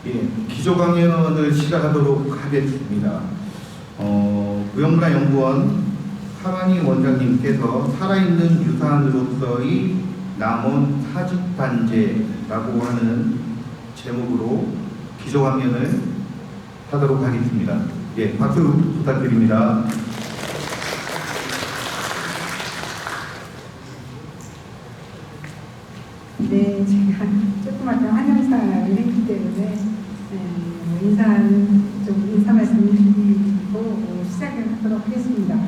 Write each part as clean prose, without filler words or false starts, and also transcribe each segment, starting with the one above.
예, 기조 강연을 시작하도록 하겠습니다. 무형문화연구원 하만희 원장님께서 살아있는 유산으로서의 남원 사직단제라고 하는 제목으로 기조 강연을 하도록 하겠습니다. 예, 박수 부탁드립니다. 네, 제가 조그맣게 환영사를 했기 때문에 인사 말씀 드리고 시작을 하도록 하겠습니다.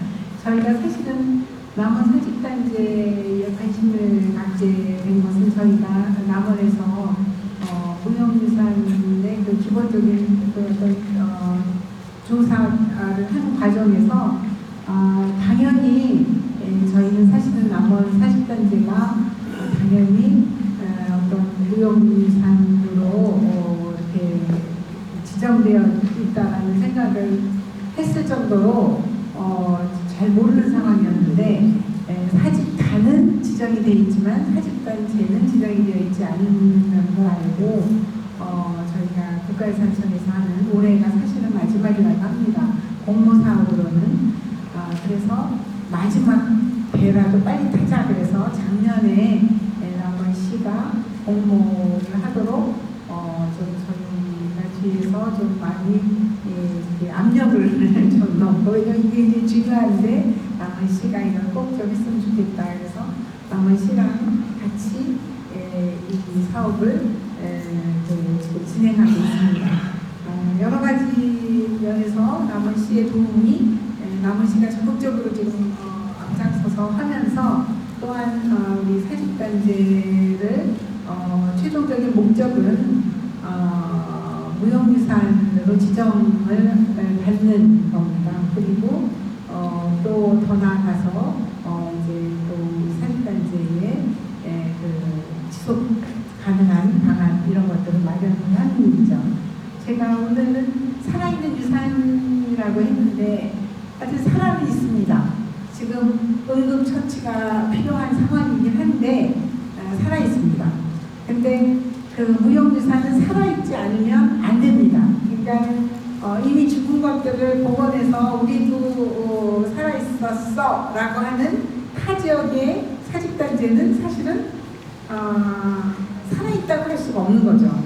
저희가 사실은 남원 사직단제에 관심을 갖게 된 것은 저희가 남원에서 무형유산의 그 기본적인 조사를 하는 과정에서 당연히 저희는 사실은 남원 사직단제가 당연히 어떤 무형유산으로 이렇게 지정되어 있다라는 생각을 했을 정도로 잘 모르는 상황이었는데 사직단은 지정이 되어 있지만 사직단제는 지정이 되어 있지 않은 걸 알고 저희가 국가유산청에서 하는 올해가 사실은 마지막이라고 합니다. 공모사업으로는 그래서 마지막 배라도 빨리 타자 그래서 작년에 남원시가 공모를 하도록 저희가 뒤에서 좀 많이 압력을 좀 넣고 이게 이제 중요한데 남원시가 이걸 꼭 좀 했으면 좋겠다 그래서 남원시랑 같이 이 사업을 지금 진행하고 있습니다. 여러 가지 면에서 남원시의 도움이 남원시가 적극적으로 지금 앞장서서 하면서 또한 우리 사직단제를 최종적인 목적은 무형유산으로 지정을 받는 겁니다. 그리고 또 더 나아가서 이제 또 사직단제의 그 지속 가능한 방안 이런 것들을 마련을 하는 일이죠. 제가 오늘은 살아있는 유산이라고 했는데 아직 사람이 있습니다. 지금 응급처치가 필요한 상황이긴 한데 살아있습니다. 근데 그 무형유산은 살아있지 않으면 안 됩니다. 그러니까 이미 죽은 것들을 복원해서 우리도 살아있었어 라고 하는 타 지역의 사직단제는 사실은 살아있다고 할 수가 없는 거죠.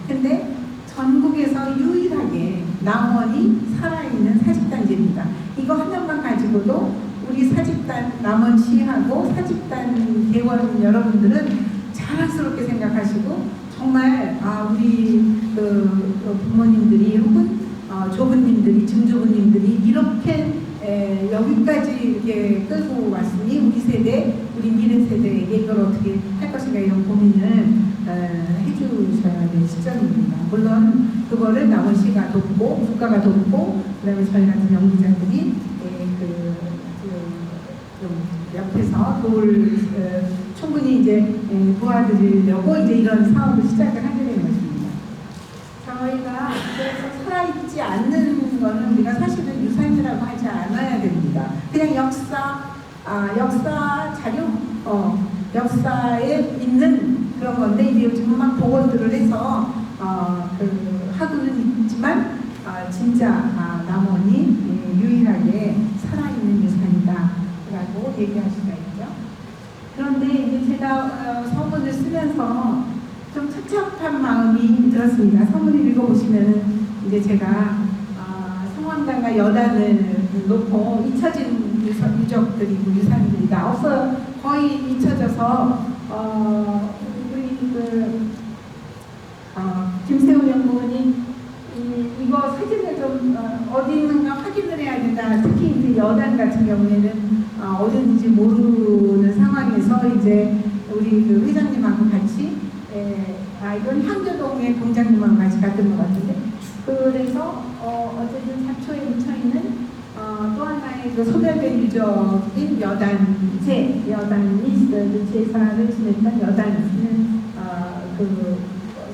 근데 전국에서 유일하게 남원이 살아있는 사직단제입니다. 이거 하나만 가지고도 우리 사직단 남원시하고 사직단 대원 여러분들은 자랑스럽게 생각하시고 정말 우리 부모님들이 혹은 조부님들이 증조부님들이 이렇게 여기까지 이렇게 끌고 왔으니 우리 세대, 우리 미래 세대에게 이걸 어떻게 할 것인가 이런 고민을 해주셔야 될 시점입니다. 물론 그거를 남원시가 돕고 국가가 돕고 그다음에 저희 같은 연구자들이 옆에서 충분히 이제 도와드리려고 이제 이런 사업을 시작을 하게 된 것입니다. 저희가 그래서 살아있지 않는 거는 우리가 사실은 유산이라고 하지 않아야 됩니다. 그냥 역사 자료, 역사에 있는 그런 건데 이제 요즘 막 복원들을 해서 하고는 있지만 진짜 남원이 유일하게 살아있는 유산이다라고 얘기할 수가 있죠. 그런데 이제 제가 서문을 쓰면서 좀 착잡한 마음이 들었습니다. 서문을 읽어보시면 이제 제가 성황당과 여단을 놓고 잊혀진 유적들이고 유산들이다. 없어요. 거의 잊혀져서 우리 김세훈 연구원이 이거 사진을 좀 어디 있는가 확인을 해야 된다. 특히 이제 여단 같은 경우에는 어딘지 모르는 상황에서 이제 우리 그 회장님하고 같이 이건 향교동의 공장님하고 같이 갔던 것 같은데 그래서 어쨌든 잡초에 묻혀있는 또 하나의 그 소멸된 유적인 여단이 제사를 지냈던 여단은 그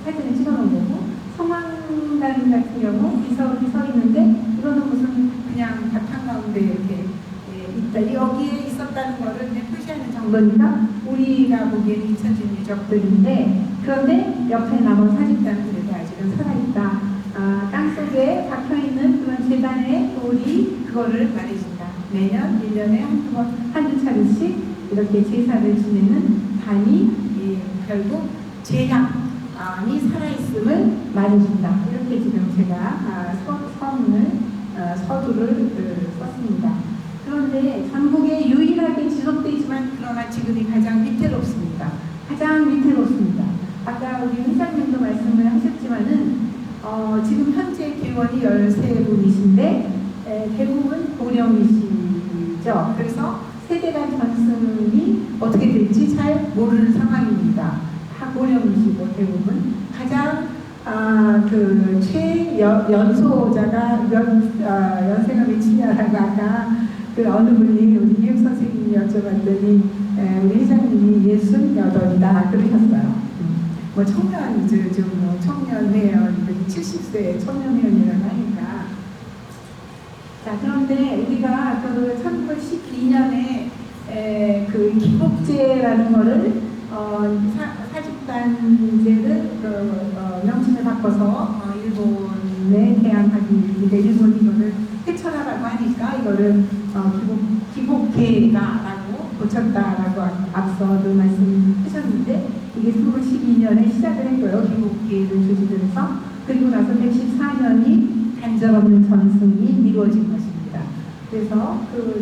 사진을 찍어놓은 거고 성황단 같은 경우 비석이 서 있는데 이거는 무슨 그냥 바탕 가운데 이렇게 있다. 여기에 있었다는 거를 이제 표시하는 정도니까 우리가 보기에는 잊혀진 유적들인데 그런데 옆에 남은 사직단들에도 아직 살아있다. 땅속에 박혀있는 그런 재단의 돌이 그거를 말해준다. 매년 1년에 한두 차례씩 이렇게 제사를 지내는 단이 결국 재앙이 살아있음을 말해준다. 이렇게 지금 제가 서두를 썼습니다. 그런데 전국에 유일하게 지속되지만 그러나 지금이 가장 위태롭습니다. 가장 위태롭습니다. 아까 우리 회장님도 말씀을 하셨지만은 지금 현재 개원이 13분이신데 대부분 고령이시죠. 그래서 세대 간 전승이 어떻게 될지 잘 모르는 상황입니다. 다 고령이시고 대부분 가장 최연소자가 연세가 몇이냐라고 아까 어느 분이 우리 이육 선생님이 여쭤봤더니 우리 회장님이 68이다 그러셨어요. 뭐 청년 좀 청년회원 70세 청년회원이라고 하니까. 자, 그런데 우리가 1912년에 그 기복제라는 거를 사직단제를 명칭을 바꿔서 일본에 대항하기 위해 일본이 이거를 해쳐라라고 하니까 이거를 기복계가라고 고쳤다라고 앞서도 말씀하셨는데 이게 1912년에 시작을 했고요. 기복계를 조직해서 그리고 나서 114년이 간절없는 전승이 이루어진 것입니다. 그래서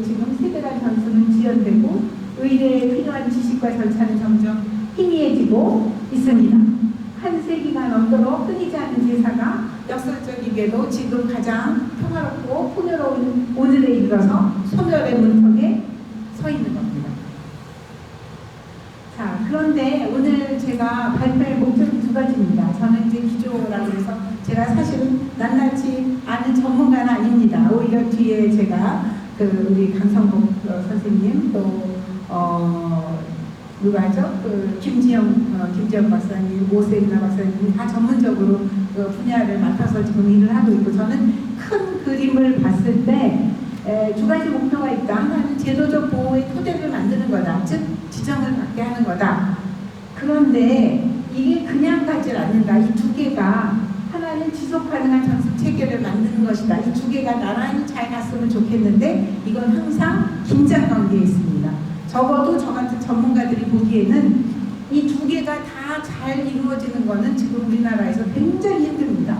지금 세대간 전승은 지연되고 의례에 필요한 지식과 절차는 점점 희미해지고 있습니다. 한 세기가 넘도록 끊이지 않는 제사가 역설적이게도 지금 가장 평화롭고 풍요로운 오늘에 이르러서 소멸의 문턱에 서 있는 겁니다. 자, 그런데 오늘 제가 발표할 목적이 두 가지입니다. 저는 이제 기조라고 해서 제가 사실은 낱낱이 아는 전문가는 아닙니다. 오히려 뒤에 제가 우리 강성복 선생님 또 누가죠? 김지영 박사님, 오세리나 박사님 다 전문적으로 분야를 맡아서 지금 일을 하고 있고 저는 큰 그림을 봤을 때 두 가지 목표가 있다. 하나는 제도적 보호의 토대를 만드는 거다. 즉 지정을 받게 하는 거다. 그런데 이게 그냥 가지 않는다. 이 두 개가 하나는 지속 가능한 전승 체계를 만드는 것이다. 이 두 개가 나란히 잘 갔으면 좋겠는데 이건 항상 긴장 관계에 있습니다. 적어도 저 같은 전문가들이 보기에는 이 두 개가 다 잘 이루어지는 것은 지금 우리나라에서 굉장히 힘듭니다.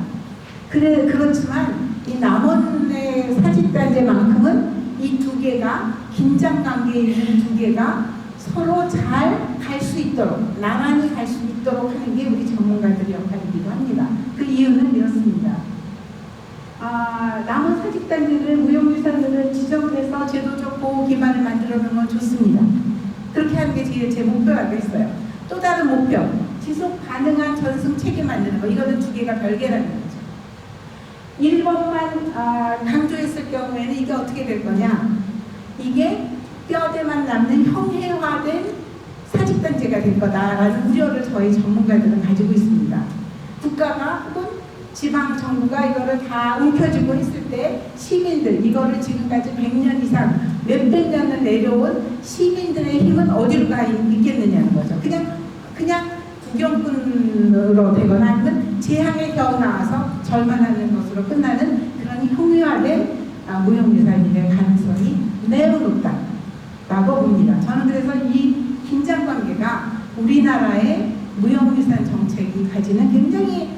그렇지만 이 남원의 사직단제만큼은 이 두 개가 긴장 관계에 있는 두 개가 서로 잘 갈 수 있도록 나란히 갈 수 있도록 하는 게 우리 전문가들의 역할이기도 합니다. 그 이유는 이렇습니다. 남원 사직단지를 무형유산으로 지정을 해서 제도적 보호 기반을 만들어 놓으면 좋습니다. 그렇게 하는 게 제 목표라고 했어요. 또 다른 목표, 지속 가능한 전승 체계 만드는 거. 이거는 두 개가 별개라는 거죠. 1번만 강조했을 경우에는 이게 어떻게 될 거냐? 이게 뼈대만 남는 형해화된 사직단제가 될 거다라는 우려를 저희 전문가들은 가지고 있습니다. 국가가 혹은 지방 정부가 이거를 다 움켜쥐고 했을 때 시민들, 이거를 지금까지 100년 이상 몇백 년을 내려온 시민들의 힘은 어디로 가 있겠느냐는 거죠. 그냥 구경꾼으로 되거나 아니면 재앙에 겨우 나와서 절만하는 것으로 끝나는 그런 형유화된 무형유산이 될 가능성이 매우 높다라고 봅니다. 저는 그래서 이 긴장관계가 우리나라의 무형유산 정책이 가지는 굉장히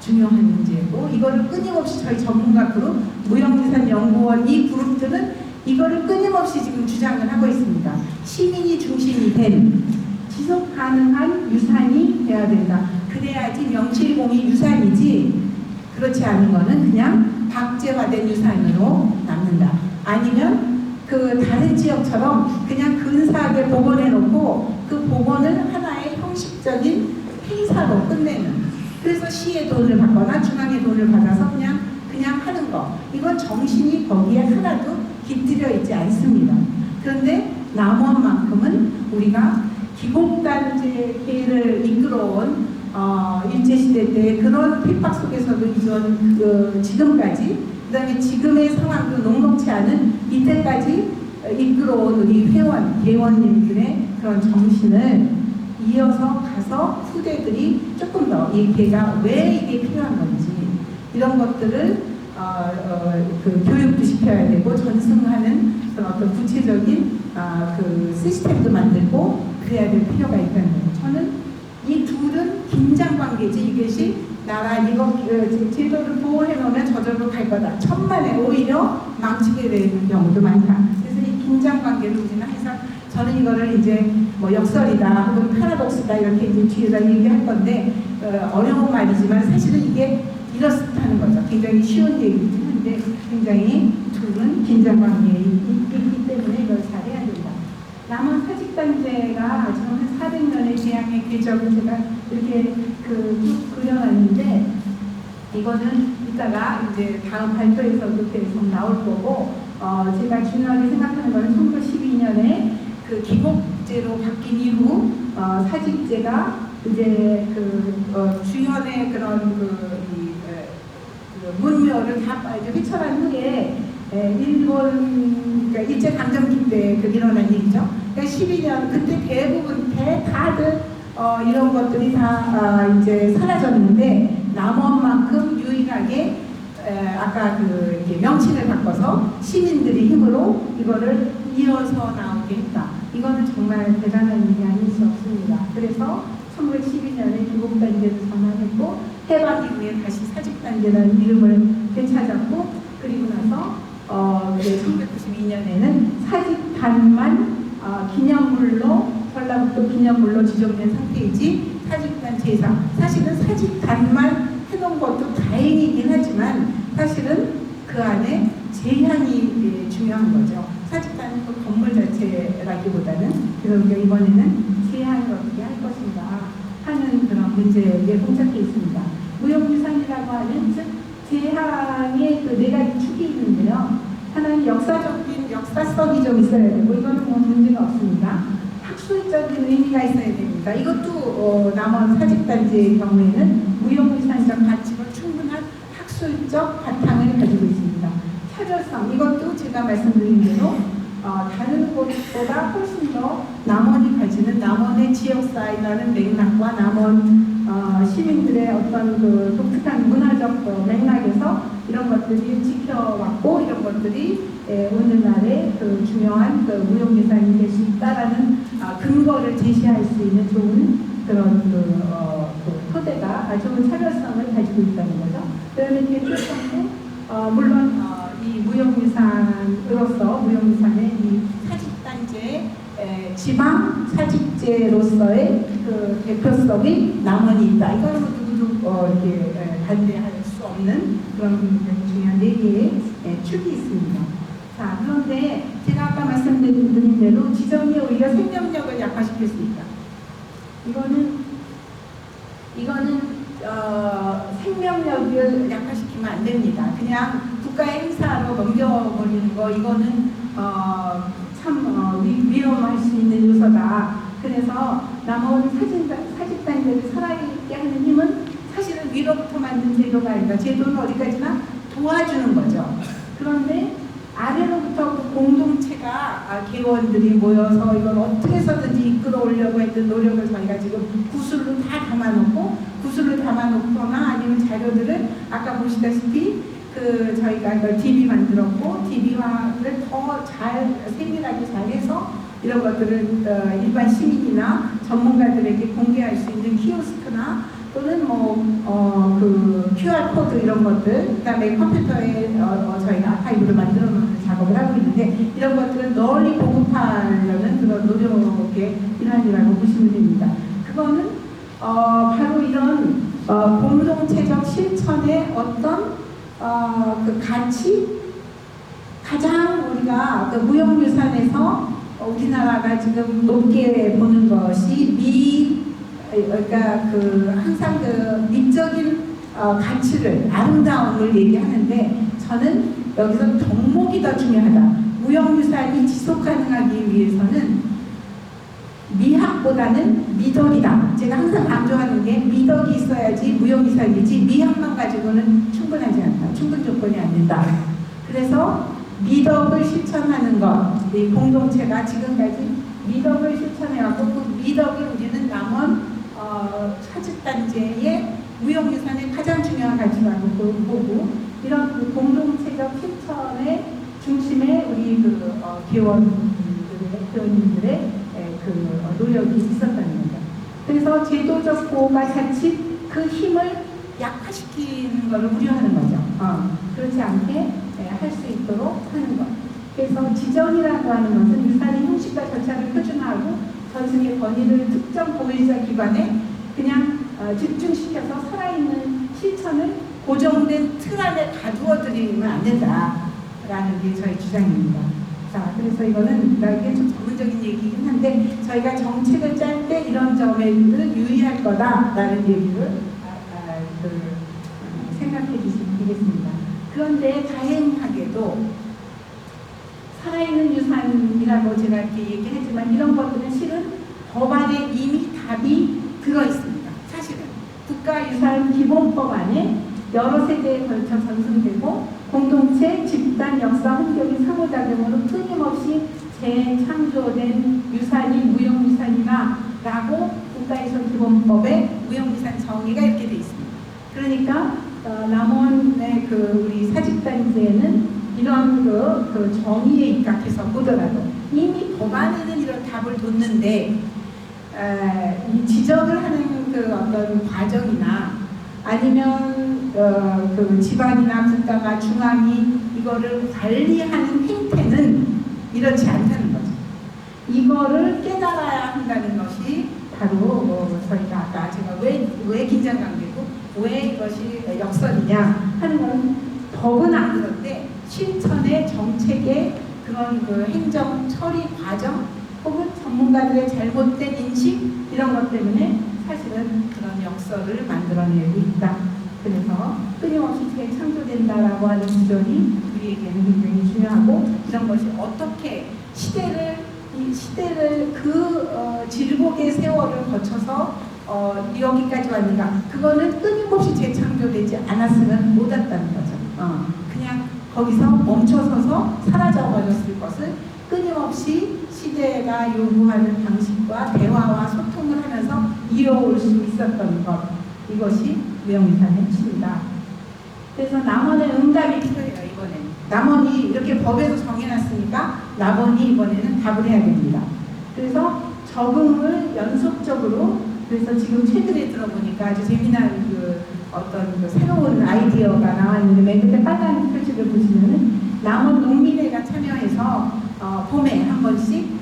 중요한 문제고 이거를 끊임없이 저희 전문가 그룹 무형유산연구원 이 그룹들은 이거를 끊임없이 지금 주장을 하고 있습니다. 시민이 중심이 된 지속 가능한 유산이 돼야 된다. 그래야지 명실공히 유산이지 그렇지 않은 거는 그냥 박제화된 유산으로 남는다. 아니면 다른 지역처럼 그냥 근사하게 복원해 놓고 그 복원을 하나의 형식적인 행사로 끝내는. 그래서 시의 돈을 받거나 중앙의 돈을 받아서 그냥 하는 거. 이건 정신이 거기에 하나도 깃들여 있지 않습니다. 그런데 남원만큼은 우리가 기복단제계를 이끌어온 일제시대 때 그런 핍박 속에서도 지금까지 그다음에 지금의 상황도 녹록치 않은 이때까지 이끌어온 우리 대원님들의 그런 정신을 이어서 가서 후대들이 조금 더 이 개가 왜 이게 필요한 건지 이런 것들을 그 교육도 시켜야 되고 전승하는 그런 어떤 구체적인 그 시스템도 만들고 그래야 될 필요가 있다는 거예요. 저는 이 둘은 긴장 관계지 이것이 나라 이거 제도를 보호해 놓으면 저절로 갈 거다. 천만에 오히려 망치게 되는 경우도 많다. 그래서 이 긴장 관계를 우리는 항상 저는 이거를 이제 뭐 역설이다 혹은 패러독스다 이렇게 이제 뒤에다 얘기할 건데 어려운 말이지만 사실은 이게 이렇다는 거죠. 굉장히 쉬운 얘기이긴 한데 굉장히 둘은 긴장 관계에 있기 때문에 이걸 잘해야 된다. 남원 사직단체가 지금 한 400년의 개항의 궤적을 제가 이렇게 쭉 그려놨는데 이거는 이따가 이제 다음 발표에서도 계속 나올 거고 제가 중요하게 생각하는 거는 1912년에 그 기곡제로 바뀐 이후 사직제가 이제 주현의 그런 문묘를 다 이제 휘철한 후에 일본 그러니까 일제 강점기 때 일어난 일이죠. 그러니까 12년 그때 대부분 다들 이런 것들이 다 이제 사라졌는데 남원만큼 유일하게 아까 이렇게 명칭을 바꿔서 시민들의 힘으로 이거를 이어서 나오게 했다. 이거는 정말 대단한 일이 아닐 수 없습니다. 그래서 1912년에 기곡단계를 전환했고 해방 이후에 다시 사직단계라는 이름을 되찾았고 그리고 나서 1992년에는 사직단만 기념물로 전라북도 기념물로 지정된 상태이지 사직단 제사 사실은 사직단만 해놓은 것도 다행이긴 하지만 사실은 그 안에 제향이 중요한 거죠. 사직단은 그 건물 자체라기보다는 그래서 우리가 이번에는 제향을 어떻게 할 것인가 하는 그런 문제에 봉착해 있습니다. 무형유산이라고 하는 즉 제향의 그 네 가지 축이 있는데요. 하나는 역사적인 역사성이 좀 있어야 되고 이거는 뭐 문제가 없습니다. 학술적인 의미가 있어야 됩니다. 이것도 남원 사직단지의 경우에는 무형유산적 가치로 충분한 학술적 바탕을 가지고 있습니다. 차별성 이것도 제가 말씀드린 대로 다른 곳보다 훨씬 더 남원이 가지는 남원의 지역사회라는 맥락과 남원 시민들의 어떤 그 독특한 문화적 맥락에서 이런 것들이 지켜왔고 이런 것들이 오늘날의 그 중요한 그 무형유산이 될 수 있다라는 근거를 제시할 수 있는 좋은 그런 그 토대가 좋은 차별성을 가지고 있다는 거죠. 그다음에 대표성도 물론 이 무형유산으로서 무형유산의 이 사직단지의 지방 사직제로서의 그 대표성이 남원이 있다. 이거는 누구도 이렇게 반대할 수 없는 그런 굉장히 중요한 네 개의 축이 있습니다. 자, 그런데 제가 아까 말씀드린 대로 지정이 오히려 생명력을 약화시킬 수 있다. 이거는 생명력을 약화시키면 안 됩니다. 그냥 국가의 행사로 넘겨버리는 거 이거는 참 위험할 수 있는 요소다. 그래서 남원 사직단지를 살아있게 하는 힘은 사실은 위로부터 만든 제도가 아니라 제도는 어디까지나 도와주는 거죠. 그런데 아래로부터 그 공동체가 개원들이 모여서 이걸 어떻게 해서든지 이끌어오려고 했던 노력을 저희가 지금 구술로 다 담아놓거나 아니면 자료들을 아까 보시다시피 저희가 이걸 DB 만들었고 DB화를 더 잘 세밀하게 잘해서 이런 것들을 일반 시민이나 전문가들에게 공개할 수 있는 키오스크나 또는 그 QR 코드 이런 것들, 그다음에 컴퓨터에 저희가 아카이브를 만들어 놓는 작업을 하고 있는데 이런 것들을 널리 보급하려는 그런 노력의 일환이라고 보시면 됩니다. 그거는 바로 이런 공동체적 실천의 어떤 그 가치 가장 우리가 그 무형유산에서 우리나라가 지금 높게 보는 것이 그러니까 항상 그 미적인 가치를 아름다움을 얘기하는데 저는 여기서 덕목이 더 중요하다. 무형유산이 지속 가능하기 위해서는 미학보다는 미덕이다. 제가 항상 강조하는 게 미덕이 있어야지 무형유산이지 미학만 가지고는 충분하지 않다. 충분 조건이 안 된다. 그래서 미덕을 실천하는 것, 이 공동체가 지금까지 미덕을 실천해왔고 그 미덕을 우리는 남원 사직단체의 무형유산의 가장 중요한 가치라고 보고 이런 그 공동체적 실천의 중심에 우리 회원님들의 그 노력이 있었다는 거죠. 그래서 제도적 보호가 자칫 그 힘을 약화시키는 것을 우려하는 거죠. 그렇지 않게 할 수 있도록 하는 것. 그래서 지정이라고 하는 것은 유산의 형식과 절차를 표준화하고 전승의 권위를 특정 보유자 기관에 그냥 집중시켜서 살아있는 실천을 고정된 틀 안에 가두어 드리면 안 된다라는 게 저희 주장입니다. 자, 그래서 이거는 이게 좀 전문적인 얘기긴 한데 저희가 정책을 짤 때 이런 점에를 유의할 거다라는 얘기를 생각해 주시면 되겠습니다. 그런데 다행하게도 살아있는 유산이라고 제가 이렇게 얘기하지만 이런 것들은 실은 법안에 이미 답이 들어있습니다. 사실은 국가유산기본법 안에 여러 세대에 걸쳐 전승되고 공동체, 집단, 역사, 환경의 상호작용으로 끊임없이 재창조된 유산이 무형유산이나 라고 국가유산기본법에 무형유산 정의가 이렇게 되어 있습니다. 그러니까 남원의 우리 사직단체에는 이런 그 정의에 입각해서 보더라도 이미 법안에는 이런 답을 뒀는데 이 지적을 하는 그 어떤 과정이나 아니면 그 지방이나 국가가 중앙이 이거를 관리하는 행태는 이렇지 않다는 거죠. 이거를 깨달아야 한다는 것이 바로 저희가 아까 제가 왜 긴장감되고 왜 이것이 역설이냐 하는 건 법은 안 그런데 실천의 정책의 그런 그 행정 처리 과정 혹은 전문가들의 잘못된 인식 이런 것 때문에 사실은 그런 역설을 만들어내고 있다. 그래서 끊임없이 재창조된다라고 하는 구절이 우리에게는 굉장히 중요하고 이런 것이 어떻게 시대를 질곡의 세월을 거쳐서 여기까지 왔는가 그거는 끊임없이 재창조되지 않았으면 못 왔다는 거죠. 그냥 거기서 멈춰서서 사라져버렸을 것을 끊임없이 시대가 요구하는 방식과 대화와 소통을 하면서 이어올 수 있었던 것 이것이 무형유산의 핵심이다. 그래서 남원의 응답이 필요해요. 이번에는 남원이 이렇게 법에서 정해놨으니까 남원이 이번에는 답을 해야 됩니다. 그래서 적응을 연속적으로 그래서 지금 최근에 들어보니까 아주 재미난 어떤 새로운 아이디어가 나왔는데 맨 끝에 빨간 표지를 보시면은 남원 농민회가 참여해서 봄에 한 번씩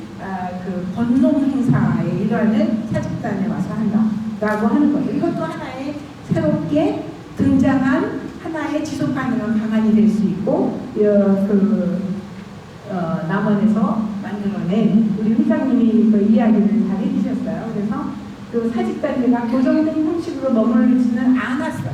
그 건농 행사의 일환을 사직단에 와서 한다라고 하는 거예요. 이것도 하나의 새롭게 등장한 하나의 지속 가능한 방안이 될 수 있고 남원에서 만들어낸 우리 회장님이 그 이야기를 잘 해주셨어요. 그래서 그 사직단체가 고정된 형식으로 머물지는 않았어요.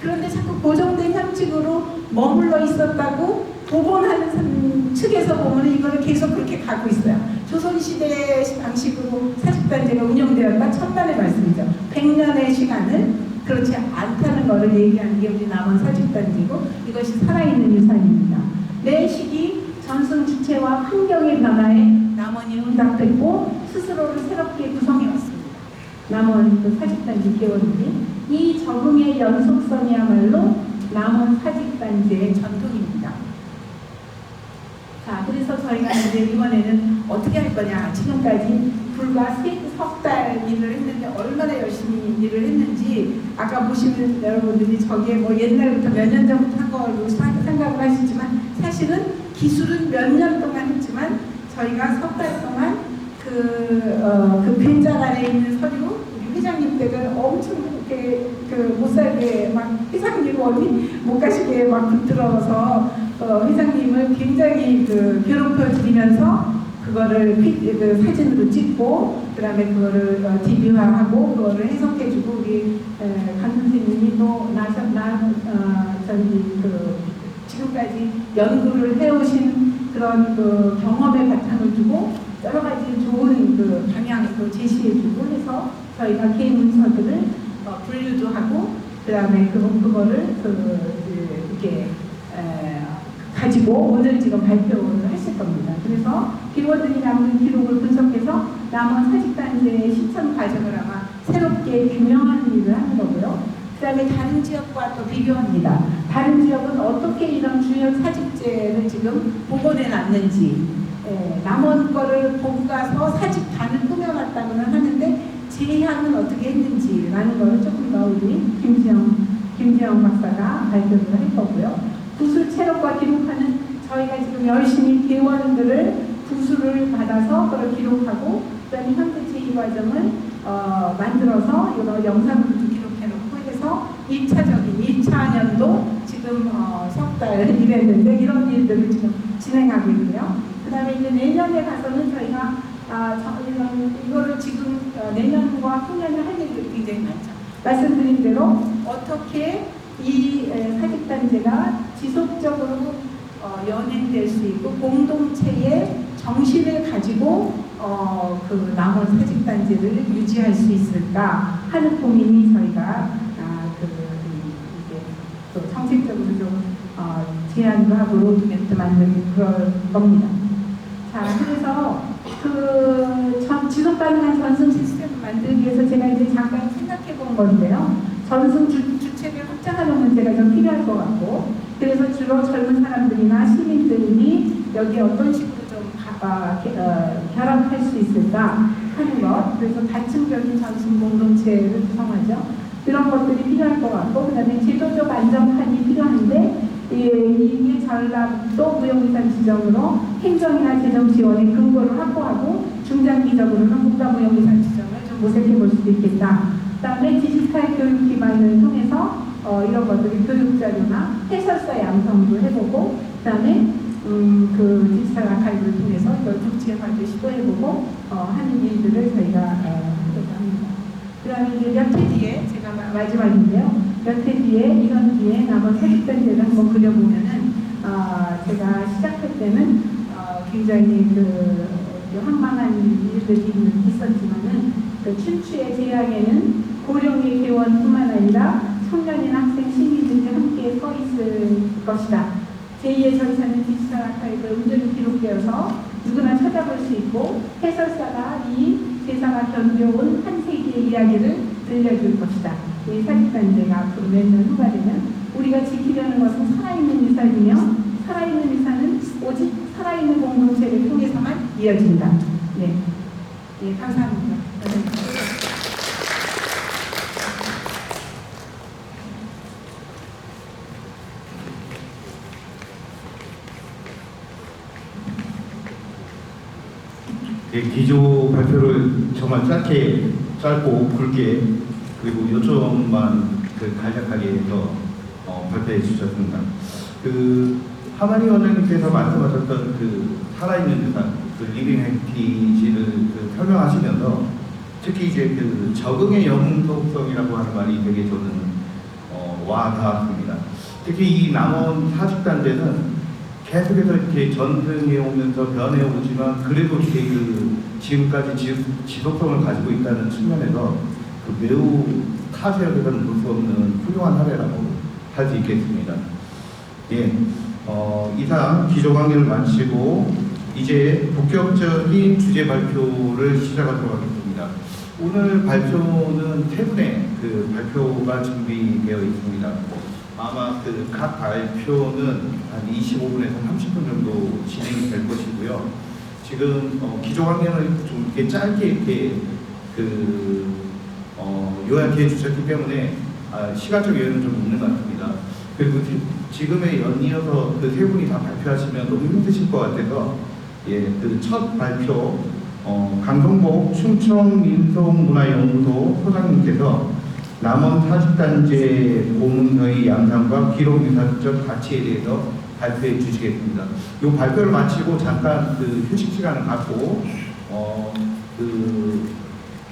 그런데 자꾸 고정된 형식으로 머물러 있었다고 복원하는 측에서 보면 이거를 계속 그렇게 가고 있어요. 조선시대 방식으로 사직단체가 운영되었다 천만의 말씀이죠. 100년의 시간을 그렇지 않다는 것을 얘기하는 게 우리 남원 사직단체고 이것이 살아있는 유산입니다. 매 시기 전승 주체와 환경의 변화에 남원이 응답했고 스스로를 새롭게 구성해왔습니다. 남원 사직단체 회원들이 이 적응의 연속성이야말로 남원 사직단체의 전통입니다. 자, 그래서 저희가 이제 이번에는 어떻게 할 거냐. 지금까지 불과 석 달 일을 했는데 얼마나 열심히 일을 했는지 아까 보시면 여러분들이 저게 뭐 옛날부터 몇 년 전부터 한 걸로 생각을 하시지만 사실은 기술은 몇 년 동안 했지만 저희가 석 달 동안 그 벤장 안에 있는 서류 우리 회장님 댁을 엄청 이렇게 못 살게 막 회장님 어디 못 가시게 막 붙들어서 회장님을 굉장히 괴롭혀 드리면서 그거를 사진으로 찍고 그다음에 그거를 DB화하고 그거를 해석해주고 우리 강 선생님이 또 지금까지 연구를 해오신 그런 경험의 바탕을 두고 여러 가지 좋은 방향을 제시해주고 해서 저희가 개인 문서들을 분류도 하고 그다음에 그거를 이렇게 가지고 오늘 지금 발표를 하실 겁니다. 그래서 기원들이 남긴 기록을 분석해서 남원 사직단지의 실천 과정을 아마 새롭게 규명하는 일을 하는 거고요. 그 다음에 다른 지역과 또 비교합니다. 다른 지역은 어떻게 이런 주요 사직제를 지금 복원해 놨는지, 남원 거를 보고 가서 사직단을 꾸며놨다고는 하는데 제향은 어떻게 했는지라는 거를 조금 더 우리 김지영 박사가 발표를 할 거고요. 구술 체력과 기록하는 저희가 지금 열심히 개원들을 구술을 받아서 그걸 기록하고 그다음에 현대 제2과정을 만들어서 이거 영상으로 기록해놓고 해서 2차적인 2차년도 지금 석 달 일했는데 이런 일들을 지금 진행하고 있고요. 그 다음에 이제 내년에 가서는 저희가 이거를 지금 내년과 후년에 할 일들이 굉장히 많죠. 말씀드린 대로 어떻게 이 사직단체가 지속적으로 연행될 수 있고 공동체의 정신을 가지고 그 남원 사직단체를 유지할 수 있을까 하는 고민이 저희가 이제 또 정책적으로 좀 제안도 하고 로드맵도 만들고 그럴 겁니다. 자, 그래서 지속 가능한 전승 시스템을 만들기 위해서 제가 이제 잠깐 생각해 본 건데요. 전승 주체를 확장하는 문제가 좀 필요할 것 같고, 그래서 주로 젊은 사람들이나 시민들이 여기에 어떤 식으로 좀 결합할 수 있을까 하는 것, 그래서 다층적인 전승 공동체를 구성하죠. 그런 것들이 필요할 것 같고, 그 다음에 제도적 안정판이 필요한데, 이게 전라도 무형유산 지정으로 행정이나 재정 지원의 근거를 확보하고 중장기적으로는 국가무형유산 지정을 좀 모색해 볼 수도 있겠다. 그 다음에 디지털 교육 기반을 통해서 이런 것들이 교육자료나 해설사 양성도 해보고, 그 다음에 그 디지털 아카이브를 통해서 이걸 국제화도 시도해보고 하는 일들을 저희가 하려고 합니다. 그 다음에 이제 몇 해 뒤에, 제가 마지막인데요. 몇 해 뒤에, 이런 뒤에 남은 사직단체를 한번 그려보면은, 제가 시작할 때는 굉장히 황망한 일들이 있었지만은, 그 춘추의 제약에는 고령의 개원뿐만 아니라 청년이나 학생, 시민들이 함께 서 있을 것이다. 제2의 전사는 디지털 아카이브에 온전히 기록되어서 누구나 찾아볼 수 있고 해설사가 이 제사가 견뎌온 한 세기의 이야기를 들려줄 것이다. 이 사직단체가 앞으로 몇 년 후가 되면 우리가 지키려는 것은 살아있는 유산이며 살아있는 유산은 오직 살아있는 공동체를 통해서만 이어진다. 네, 네, 감사합니다. 네, 기조 발표를 정말 짧고 굵게 그리고 요점만 간략하게 해서 발표해 주셨습니다. 하마니 원장님께서 말씀하셨던 살아있는 유산, 리빙 액티지를 설명하시면서 특히 이제 적응의 영속성이라고 하는 말이 되게 저는 와닿았습니다. 특히 이 남원 사직단체는 계속해서 이렇게 전승해 오면서 변해 오지만 그래도 이렇게 지금까지 지속성을 가지고 있다는 측면에서 매우 타 지역에서는 볼 수 없는 훌륭한 사례라고 할 수 있겠습니다. 예, 이상 기조 강의를 마치고 이제 본격적인 주제 발표를 시작하도록 하겠습니다. 오늘 발표는 세 분의 발표가 준비되어 있습니다. 아마 각 발표는 한 25분에서 30분 정도 진행이 될 것이고요. 지금 기조 강연을 좀 이렇게 짧게 이렇게 요약해 주셨기 때문에 시간적 여유는 좀 있는 것 같습니다. 그리고 지금에 연이어서 세 분이 다 발표하시면 너무 힘드실 것 같아서 첫 발표 강성복 충청민속문화연구소 소장님께서 남원 사직단체 고문서의 양상과 기록유산적 가치에 대해서 발표해 주시겠습니다. 이 발표를 마치고 잠깐 휴식 시간을 갖고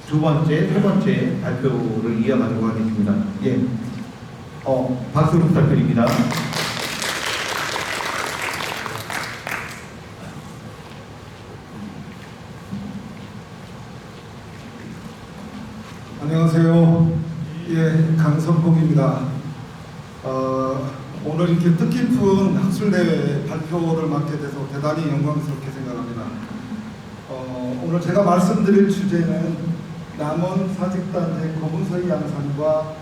두 번째, 세 번째 발표를 이어가도록 하겠습니다. 예, 박수 부탁드립니다. 안녕하세요. 예, 강선봉입니다. 오늘 이렇게 뜻깊은 학술대회 발표를 맡게 돼서 대단히 영광스럽게 생각합니다. 오늘 제가 말씀드릴 주제는 남원 사직단지 고문서의 양산과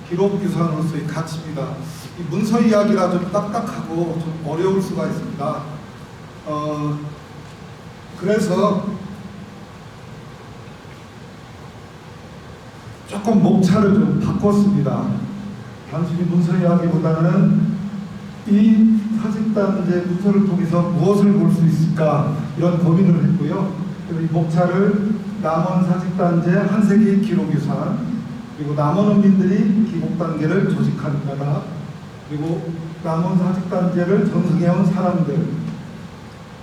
기록유산으로서의 가치입니다. 이 문서 이야기라 좀 딱딱하고 좀 어려울 수가 있습니다. 그래서 조금 목차를 좀 바꿨습니다. 단순히 문서 이야기보다는 이 사직단지 문서를 통해서 무엇을 볼 수 있을까 이런 고민을 했고요. 그래서 이 목차를 남원 사직단지 한세기 기록유산, 그리고 남원어민들이 기록단계를 조직한 나라, 그리고 남원 사직단지를 전승해온 사람들,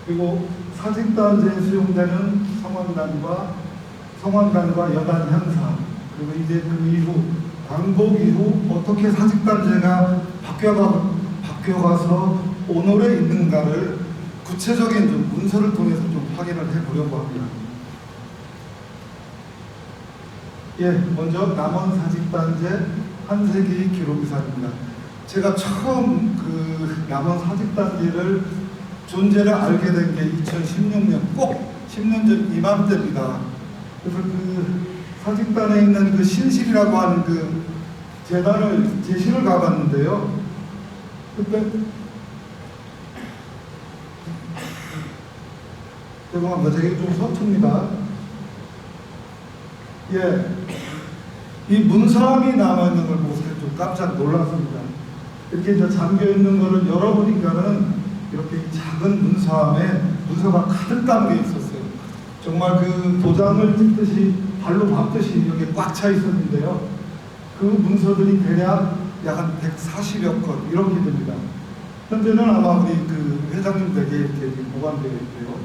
그리고 사직단지에 수용되는 성황단과 여단 현상, 그리고 이제 그 이후 광복 이후 어떻게 사직단지가 바뀌어가서 오늘에 있는가를 구체적인 좀 문서를 통해서 좀 확인을 해보려고 합니다. 먼저 남원 사직단지 한세기 기록유산입니다. 제가 처음 그 남원 사직단지를 존재를 알게 된 게 2016년, 꼭 10년 전 이맘때입니다. 그래서 그 사직단에 있는 그 신실이라고 하는 그 재단을 제시를 가봤는데요. 그때 죄송합니다. 제가 좀 서툽니다. 이 문서함이 남아있는 걸 보고 좀 깜짝 놀랐습니다. 이렇게 이제 잠겨있는 거를 열어보니까는 이렇게 작은 문서함에 문서가 가득 담겨 있었어요. 정말 그 도장을 찍듯이 발로 밟듯이 이렇게 꽉 차 있었는데요. 그 문서들이 대략 약 한 140여 건 이렇게 됩니다. 현재는 아마 우리 그 회장님 댁에 이렇게 보관되어 있고요.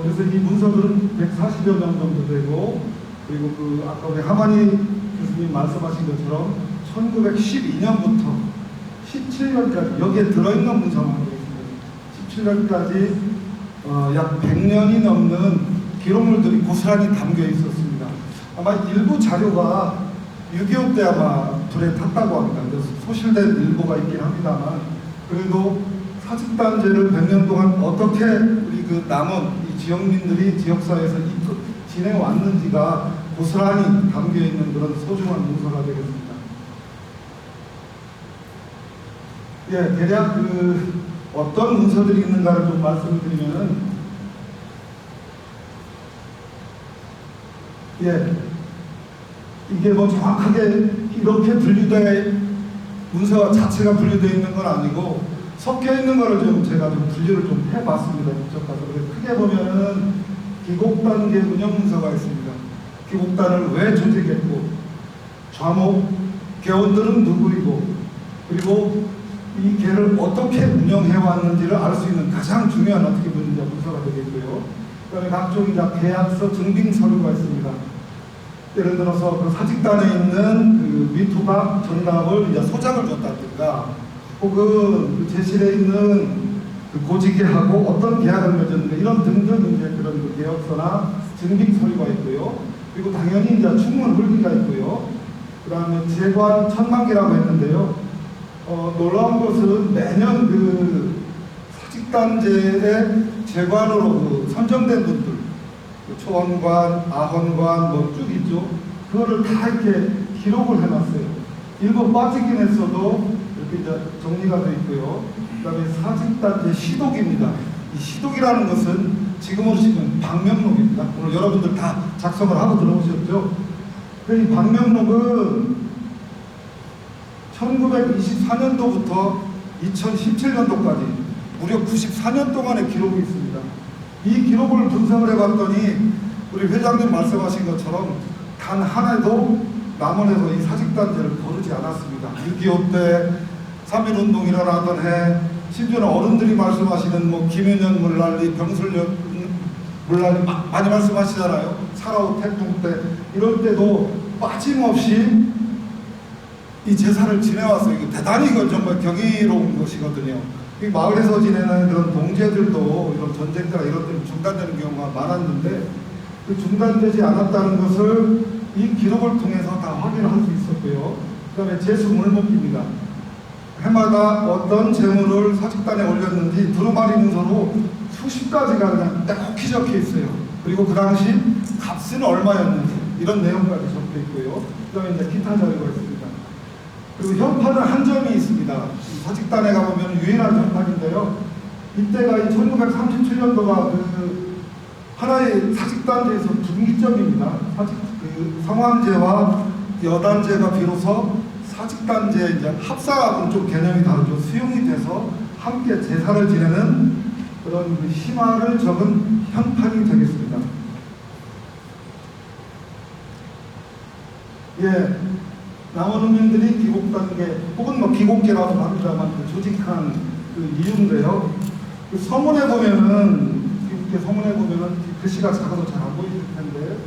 그래서 이 문서들은 140여 명 정도 되고, 그리고 그 아까 우리 하만희 교수님 말씀하신 것처럼 1912년부터 17년까지 여기에 들어있는 문서만 되겠습니다. 17년까지 약 100년이 넘는 기록물들이 고스란히 담겨 있었습니다. 아마 일부 자료가 6.25 때 아마 불에 탔다고 합니다. 그래서 소실된 일부가 있긴 합니다만, 그래도 사직단지를 100년 동안 어떻게 우리 그 남원 이 지역민들이 지역사회에서 지내왔는지가 고스란히 담겨있는 그런 소중한 문서가 되겠습니다. 대략 그 어떤 문서들이 있는가를 좀 말씀을 드리면은, 이게 뭐 정확하게 이렇게 문서 자체가 분류되어 있는 건 아니고 섞여 있는 거를 좀 제가 좀 분류를 좀 해봤습니다. 직접 가서. 크게 보면은 기곡단계 운영 문서가 있습니다. 기곡단을 왜 조직했고, 좌목, 개원들은 누구이고, 그리고 이 개를 어떻게 운영해 왔는지를 알 수 있는 가장 중요한 어떻게 보면 문서가 되겠고요. 그다음에 각종 계약서 증빙 서류가 있습니다. 예를 들어서 그 사직단에 있는 그 위토박 전납을 이제 소장을 줬다든가, 혹은 그 제실에 있는 그 고지계하고 어떤 계약을 맺었는데 이런 등등 이제 그런 그 계약서나 증빙 서류가 있고요. 그리고 당연히 이제 충문 훌기가 있고요. 그다음에 재관 천만기라고 했는데요. 놀라운 것은 매년 그 사직단제의 재관으로 그 선정된 분들, 초원관, 아헌관 뭐 쭉 있죠. 그거를 다 이렇게 기록을 해놨어요. 일부 빠지긴 했어도 이렇게 이제 정리가 되어 있고요. 그다음에 사직단지 시독입니다. 이 시독이라는 것은 지금으로 치면 방명록입니다. 오늘 여러분들 다 작성을 하고 들어오셨죠. 이 방명록은 1924년도부터 2017년도까지 무려 94년 동안의 기록이 있습니다. 이 기록을 분석을 해봤더니 우리 회장님 말씀하신 것처럼 단 하나도 남원에서 이 사직단지를 거르지 않았습니다. 6.25 때 3.1운동 일어나던 해, 심지어는 어른들이 말씀하시는 뭐 김윤현 물난리, 병술련 물난리 많이 말씀하시잖아요. 사라오 태풍 때 이럴 때도 빠짐없이 이 제사를 지내왔어요. 이거 대단히 이건 정말 경이로운 것이거든요. 이 마을에서 지내는 그런 동제들도 이런 전쟁과 이런 때문에 중단되는 경우가 많았는데 그 중단되지 않았다는 것을 이 기록을 통해서 다 확인할 수 있었고요. 그 다음에 제수물목입니다. 해마다 어떤 재물을 사직단에 올렸는지 두루마리 문서로 수십 가지가 그냥 딱 적혀 있어요. 그리고 그 당시 값은 얼마였는지 이런 내용까지 적혀 있고요. 그다음에 이제 기타 자료가 있습니다. 그리고 현판은 한 점이 있습니다. 사직단에 가보면 유일한 현판인데요. 이때가 1937년도가 그 하나의 사직단제에서 분기점입니다. 그 성황제와 여단제가 비로소 사직단제 이제 합사하고는 좀 개념이 다르죠. 수용이 돼서 함께 제사를 지내는 그런 그 심화를 적은 현판이 되겠습니다. 예, 남원읍민들이 기곡단계 혹은 뭐 기곡계라고 합니다만 그 조직한 그 이유인데요. 그 서문에 보면은 기곡계 서문에 보면은 글씨가 작아서 잘 안 보이실 텐데,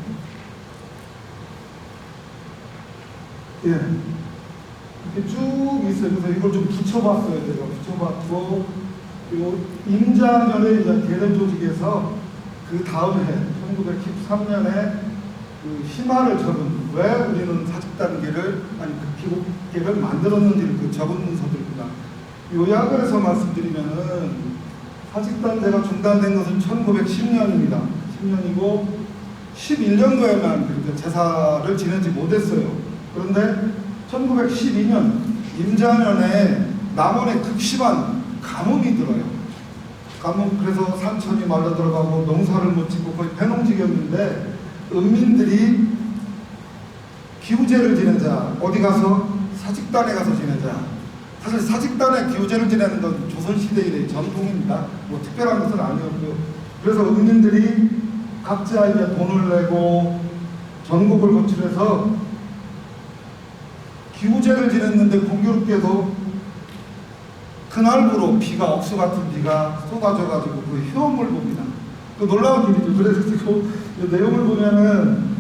예, 이렇게 쭉 있어요. 그래서 이걸 좀 붙여봤어요. 제가 붙여봤고, 그리고 임자년에 이제 계련 조직에서 그 다음 해 1913년에 그 심화를 적은 왜 우리는 사직단계를 아니 그 기곡계를 만들었는지를 그 적은 문서들입니다. 요약을 해서 말씀드리면은 사직단제가 중단된 것은 1910년입니다. 10년이고 11년도에만 그렇게 제사를 지내지 못했어요. 그런데 1912년 임자년에 남원에 극심한 가뭄이 들어요. 가뭄, 그래서 산천이 말라 들어가고 농사를 못 짓고 거의 폐농지경인데 은민들이 기우제를 지내자. 어디 가서? 사직단에 가서 지내자. 사실 사직단에 기우제를 지내는 건 조선시대의 전통입니다. 뭐 특별한 것은 아니었고요. 그래서 은민들이 각자 이제 돈을 내고 전국을 거칠해서 기우제를 지냈는데 공교롭게도 그날부로 비가 억수 같은 비가 쏟아져가지고 그 효험을 봅니다. 그 놀라운 일이죠. 그래서 그 내용을 보면은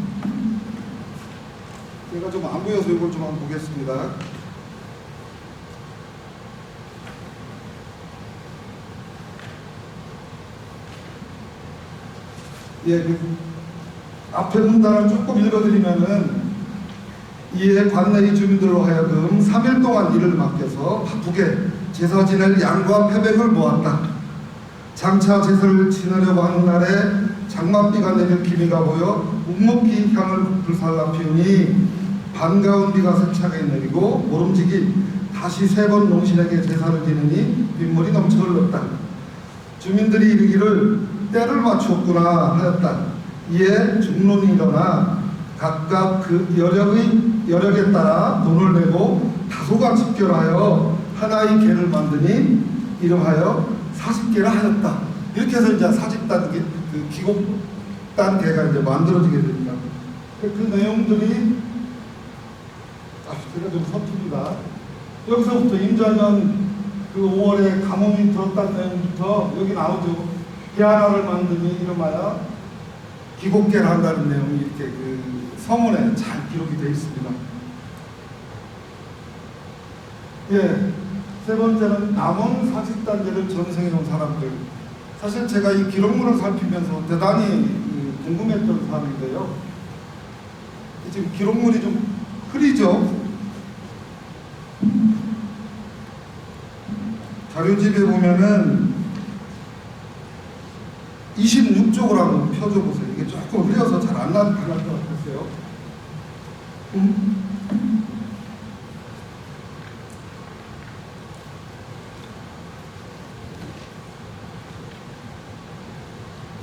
제가 좀 안 보여서 이걸 좀 한번 보겠습니다. 예, 그 앞에 문단을 조금 읽어드리면은 이에 관내의 주민들로 하여금 3일 동안 일을 맡겨서 바쁘게 제사 지낼 양과 패백을 모았다. 장차 제사를 지내려고 하는 날에 장맛비가 내릴 기미가 보여 묵묵히 향을 불살라 피우니 반가운 비가 세차게 내리고 모름지기 다시 3번 농신에게 제사를 지내니 빗물이 넘쳐 흘렀다. 주민들이 이르기를 때를 맞추었구나 하였다. 이에 중론이 일어나 각각 그 여력에 따라 돈을 내고 다소가 집결하여 하나의 계를 만드니 이름하여 사직계를 하였다. 이렇게 해서 이제 사직단계, 그 기곡단계가 이제 만들어지게 됩니다. 그 내용들이 제가 좀 서툴이다. 여기서부터 임자년 그 5월에 가뭄이 들었다는 내용부터 여기 나오죠. 계 하나를 만드니 이름하여 기곡계를 한다는 내용이 이렇게 그 서문에 잘 기록이 되어 있습니다. 예, 세 번째는 남원 사직단계를 전승해온 사람들. 사실 제가 이 기록물을 살피면서 대단히 궁금했던 사람인데요. 지금 기록물이 좀 흐리죠. 자료집에 보면은 26쪽을 한번 펴줘보세요. 이게 조금 흐려서 잘 안 나올 것 같았어요.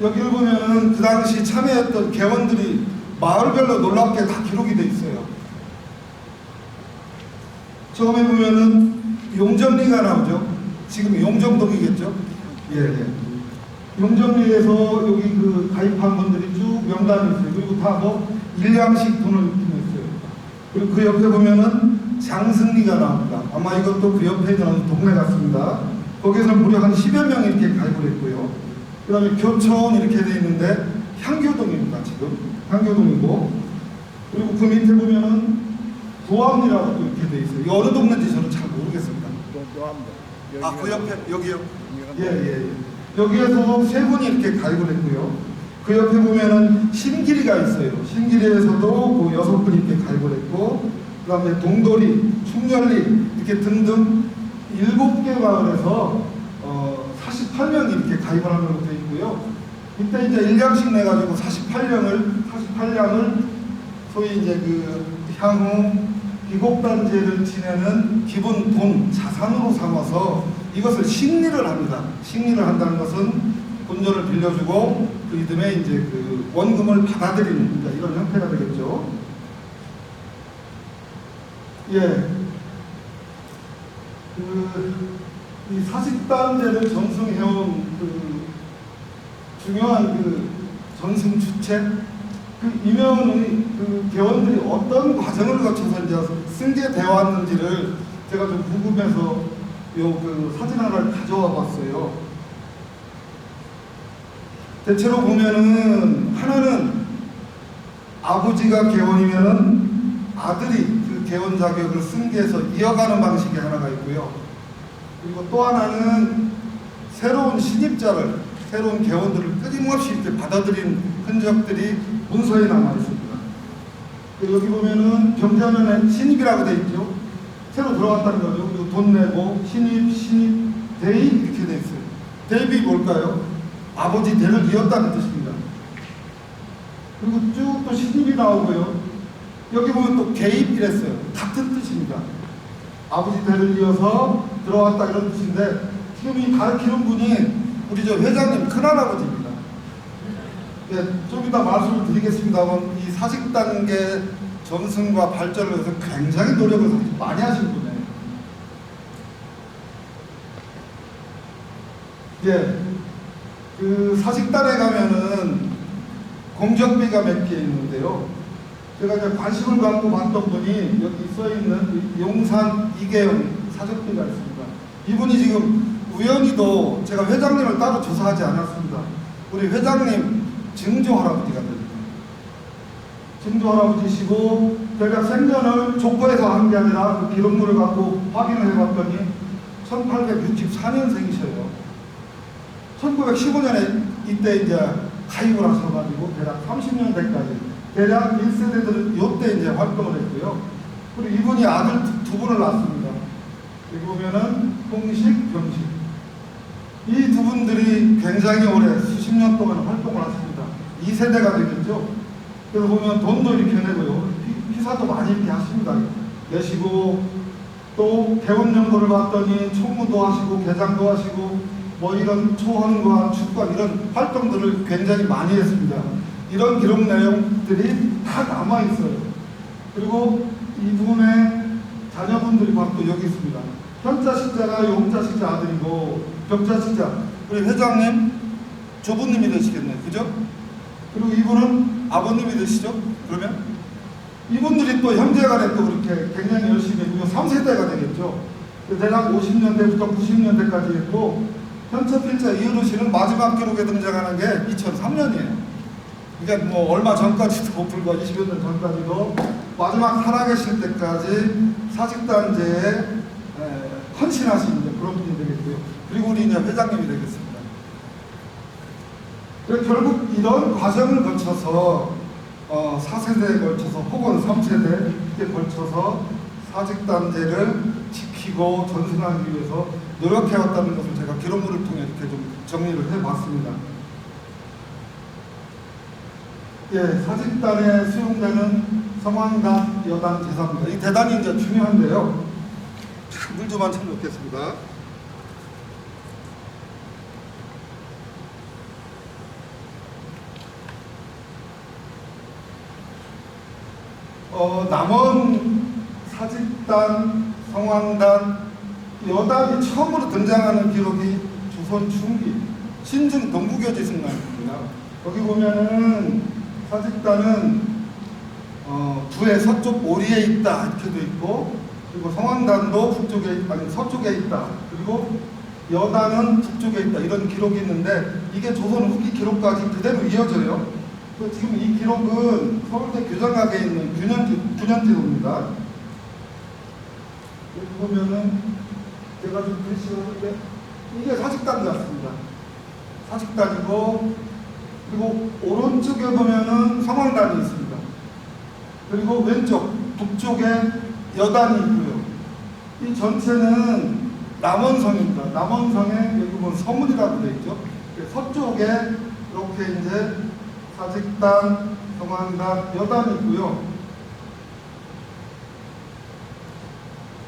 여기를 보면은 그 당시 참여했던 개원들이 마을별로 놀랍게 다 기록이 돼 있어요. 처음에 보면은 용정리가 나오죠. 지금 용정동이겠죠. 예. 용정리에서 여기 그 가입한 분들이 쭉 명단이 있어요. 그리고 다 뭐 일량씩 돈을 입금했어요. 그리고 그 옆에 보면은 장승리가 나옵니다. 아마 이것도 그 옆에 있는 동네 같습니다. 거기서 무려 한 10여 명이 이렇게 가입을 했고요. 그 다음에 교촌 이렇게 돼 있는데 향교동입니다. 지금 향교동이고, 그리고 그 밑에 보면은 도암리라고 또 이렇게 돼 있어요. 이 어느 동네인지 저는 잘 모르겠습니다. 아, 그 옆에 여기요. 예. 여기에서도 3분이 이렇게 가입을 했고요. 그 옆에 보면은 신길이가 있어요. 신길이에서도 그 6분이 이렇게 가입을 했고, 그 다음에 동돌이, 충렬리 이렇게 등등 7개 마을에서 48명이 이렇게 가입을 하는 것도 있고요. 이때 이제 1량씩 내가지고 48량을 소위 이제 그 향후 비곡단제를 지내는 기본 돈, 자산으로 삼아서 이것을 식리를 합니다. 식리를 한다는 것은 본전을 빌려주고 그 이듬해 이제 그 원금을 받아들이는 이런 형태가 되겠죠. 예. 이 사직단제를 전승해온 그 중요한 그 전승 주체, 그 임영웅의 그 개원들이 어떤 과정을 거쳐서 이제 승계되어 왔는지를 제가 좀 궁금해서 요 그 사진 하나를 가져와 봤어요. 대체로 보면은 하나는 아버지가 개원이면은 아들이 그 개원 자격을 승계해서 이어가는 방식이 하나가 있고요. 그리고 또 하나는 새로운 신입자를, 새로운 개원들을 끊임없이 이렇게 받아들인 흔적들이 문서에 남아 있습니다. 여기 보면은 경자면에 신입이라고 되어 있죠. 새로 들어왔다는 거죠. 그리고 돈 내고 신입, 대입 이렇게 되어 있어요. 대입이 뭘까요? 아버지 대를 이었다는 뜻입니다. 그리고 쭉 또 신입이 나오고요. 여기 보면 또 개입이랬어요. 같은 뜻입니다. 아버지 대를 이어서 들어왔다 이런 뜻인데 지금 이 가르치는 분이 우리 저 회장님 큰할아버지입니다. 네, 좀 이따 말씀을 드리겠습니다만 이 사직단계 전승과 발전을 위해서 굉장히 노력을 많이 하신 분이에요. 예, 그 사직단에 가면은 공적비가 몇 개 있는데요. 제가 이제 관심을 갖고 봤던 분이 여기 써있는 용산 이계영 사적비가 있습니다. 이분이 지금 우연히도 제가 회장님을 따로 조사하지 않았습니다. 우리 회장님 증조 할아버지가 됩니다. 증조 할아버지시고 대략 생전을 족보에서 한 게 아니라 그 기록물을 갖고 확인을 해봤더니 1864년생이셔요. 1915년에 이때 이제 가입을 하셔가지고 대략 30년대까지 대략 1세대들은 이때 이제 활동을 했고요. 그리고 이분이 아들 두 분을 낳습니다. 여기 보면은 홍식, 병식. 이 두 분들이 굉장히 오래 수십 년 동안 활동을 하십니다. 2세대가 되겠죠. 그래서 보면 돈도 이렇게 내고요. 피사도 많이 이렇게 하십니다. 내시고 또 개원 연구를 봤더니 총무도 하시고 개장도 하시고 뭐 이런 초원과 축관 이런 활동들을 굉장히 많이 했습니다. 이런 기록 내용들이 다 남아 있어요. 그리고 이분의 자녀분들이 바로 여기 있습니다. 현자 식자가 용자 식자 아들이고 격자 식자 우리 회장님 조부님이 되시겠네요. 그죠? 그리고 이분은 아버님이 되시죠? 그러면 이분들이 또 형제간에 또 이렇게 굉장히 열심히 했고요. 3세대가 되겠죠. 대략 50년대부터 90년대까지 했고 현천필자 이어르시는 마지막 기록에 등장하는 게 2003년이에요. 그러니까 뭐 얼마 전까지도 불과 20여 년 전까지도 마지막 살아계실 때까지 사직단제에 헌신하신 그런 분이 되겠고요. 그리고 우리 이제 회장님이 되겠습니다. 그래서 결국 이런 과정을 거쳐서 4세대에 걸쳐서 혹은 3세대에 걸쳐서 사직단제를 지키고 전승하기 위해서 노력해왔다는 것을 제가 기록물을 통해 이렇게 좀 정리를 해봤습니다. 예, 사직단에 수용되는 성황단 여단 제사입니다. 이 대단히 이제 중요한데요. 물 좀 한 잔 놓겠습니다. 남원 사직단, 성황단, 여단이 처음으로 등장하는 기록이 조선 중기 신증 동구교지 승관입니다. 여기 보면은 사직단은 부의 서쪽 오리에 있다 이렇게 돼 있고 그리고 성황단도 북쪽에 아니 서쪽에 있다 그리고 여단은 북쪽에 있다 이런 기록이 있는데 이게 조선 후기 기록까지 그대로 이어져요. 지금 이 기록은 서울대 교장각에 있는 균현지도입니다. 여기 보면은 제가 좀 글씨를 하는데 이게 사직단 같습니다. 사직단이고 그리고 오른쪽에 보면은 성황단이 있습니다. 그리고 왼쪽 북쪽에 여단이 있고요. 이 전체는 남원성입니다. 남원성에 여기 보면 서문이라고 되어 있죠. 서쪽에 이렇게 이제 사직단, 성황단, 여단이 있고요.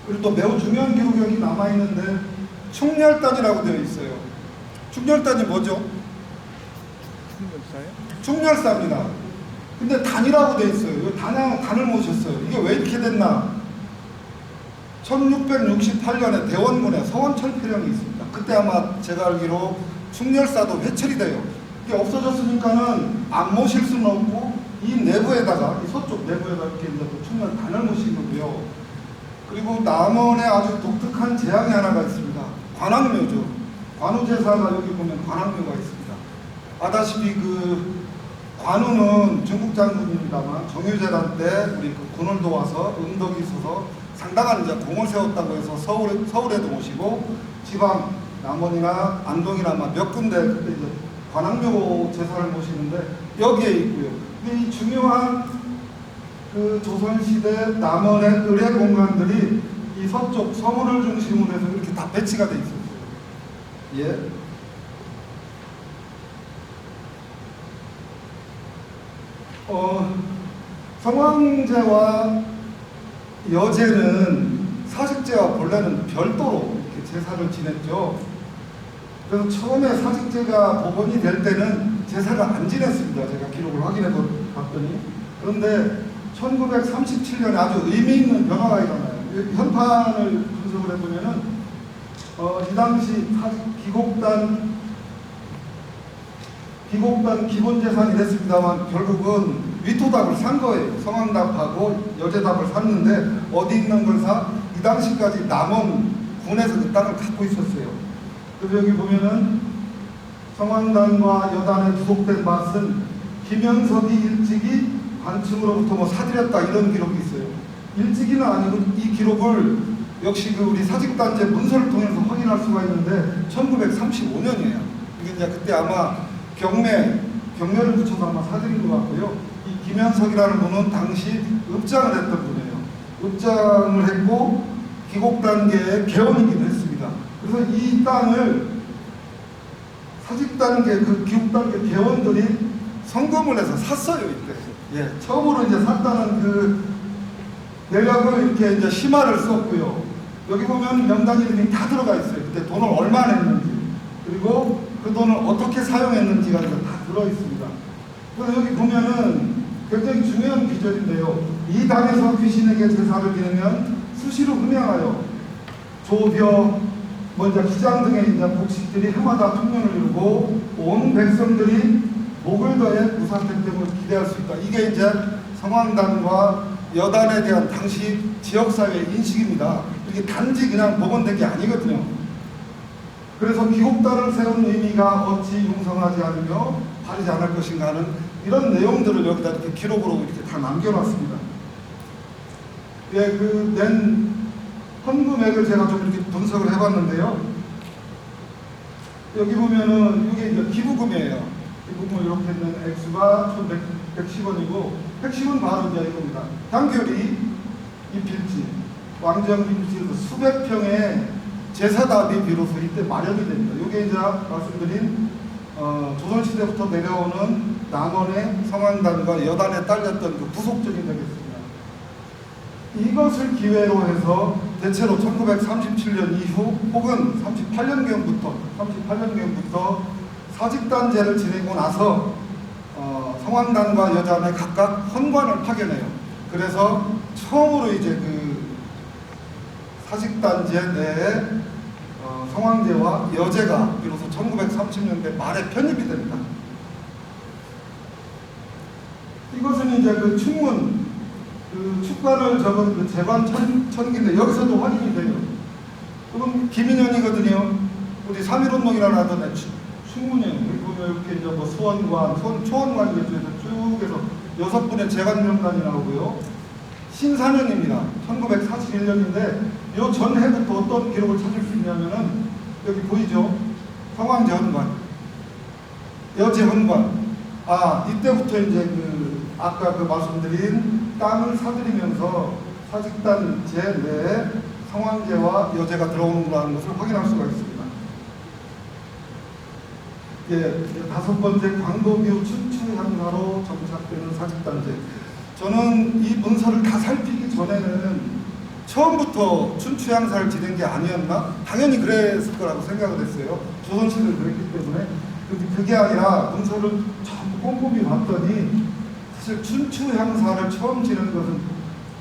그리고 또 매우 중요한 기록이 여기 남아있는데 충렬단이라고 되어 있어요. 충렬단이 뭐죠? 충렬사입니다. 근데 단이라고 되어 있어요. 단을 모셨어요. 이게 왜 이렇게 됐나? 1668년에 대원군에 서원철필령이 있습니다. 그때 아마 제가 알기로 충렬사도 회철이 돼요. 이게 없어졌으니까는 안 모실 수는 없고 이 내부에다가 이 서쪽 내부에다 이렇게 이제 충렬단을 모신 거고요. 그리고 남원에 아주 독특한 재앙이 하나가 있습니다. 관악묘죠. 관우제사가 여기 보면 관악묘가 있습니다. 아다시피 그 관우는 중국 장군입니다만 정유재단 때 우리 그 군을 도와서 응덕이 있어서 상당한 이제 공을 세웠다고 해서 서울에도 모시고 지방 남원이나 안동이나 몇 군데 그때 이제 관악묘 제사를 모시는데 여기에 있고요. 근데 이 중요한 그 조선시대 남원의 의례 공간들이 이 서쪽 서문을 중심으로 해서 이렇게 다 배치가 돼 있었어요. 예. 성황제와 여제는 사직제와 본래는 별도로 이렇게 제사를 지냈죠. 그래서 처음에 사직제가 복원이 될 때는 제사를 안 지냈습니다. 제가 기록을 확인해 봤더니. 그런데 1937년에 아주 의미 있는 변화가 일어나요. 현판을 분석을 해보면은 이 당시 기곡단 기본재산이 됐습니다만 결국은 위토답을 산 거예요. 성황답하고 여제답을 샀는데 어디 있는 걸 사? 이 당시까지 남원 군에서 그 땅을 갖고 있었어요. 그래서 여기 보면은 성황단과 여단에 부속된 밭은 김영석이 일찍이 관층으로부터 뭐 사들였다 이런 기록이 있어요. 일찍이는 아니고 이 기록을 역시 그 우리 사직단제 문서를 통해서 확인할 수가 있는데 1935년이에요. 이게 이제 그때 아마 경매를 붙여서 아마 사들인 것 같고요. 이 김현석이라는 분은 당시 읍장을 했던 분이에요. 읍장을 했고 기곡단계의 개원이기도 했습니다. 그래서 이 땅을 사직단계 그 기곡단계 개원들이 성금을 해서 샀어요 이때. 예, 처음으로 이제 샀다는 그 내력을 이렇게 이제 심화를 썼고요. 여기 보면 명단 이름이 다 들어가 있어요. 그때 돈을 얼마 냈는지 그리고 그 돈을 어떻게 사용했는지가 다 들어 있습니다. 그래서 여기 보면은 굉장히 중요한 기절인데요. 이 당에서 귀신에게 제사를 지내면 수시로 음양하여 조벼, 먼저 기장 등의 이제 복식들이 해마다 통면을 이루고 온 백성들이 목을 더해 무사택tem을 기대할 수 있다. 이게 이제 성황단과 여단에 대한 당시 지역사회의 인식입니다. 이게 단지 그냥 복원된 게 아니거든요. 그래서 기곡단을 세운 의미가 어찌 융성하지 않으며 바르지 않을 것인가 하는 이런 내용들을 여기다 이렇게 기록으로 이렇게 다 남겨놨습니다. 예, 그 낸 헌금액을 제가 좀 이렇게 분석을 해봤는데요. 여기 보면은 이게 이제 기부금이에요. 기부금을 이렇게 있는 액수가 1,110원이고, 핵심은 바로 이제 이겁니다. 단결이 이 필지, 왕정 필지에서 수백 평의 제사답이 비로소 이때 마련이 됩니다. 이게 이제 말씀드린 조선시대부터 내려오는 남원의 성황단과 여단에 딸렸던 그 부속적인 되겠습니다. 이것을 기회로 해서 대체로 1937년 이후 혹은 38년경부터 사직단제를 지내고 나서 성황단과 여단에 각각 헌관을 파견해요. 그래서 처음으로 이제 그 사직단제 내에 성황제와 여제가 비로소 1930년대 말에 편입이 됩니다. 이것은 이제 그 충문, 그 축관을 적은 그 재관 천기인데 여기서도 확인이 돼요. 그건 김인현이거든요. 우리 3.1운동이라는 하던 애 충문이에요. 여기 보면 이렇게 이제 뭐 수원관, 초원관이겠죠. 쭉 해서 6분의 재관 명단이 나오고요. 신사년입니다. 1941년인데 요 전해부터 어떤 기록을 찾을 수 있냐면은 여기 보이죠? 성황제 헌관, 여제 헌관. 이때부터 이제 그 아까 그 말씀드린 땅을 사들이면서 사직단제 내에 성황제와 여제가 들어오는구나 하는 것을 확인할 수가 있습니다. 예, 다섯 번째 광도뷰 춘추 향사로 정착되는 사직단지. 저는 이 문서를 다 살피기 전에는 처음부터 춘추 향사를 지낸 게 아니었나? 당연히 그랬을 거라고 생각을 했어요. 조선시대를 그랬기 때문에. 근데 그게 아니라 문서를 전부 꼼꼼히 봤더니 사실 춘추 향사를 처음 지낸 것은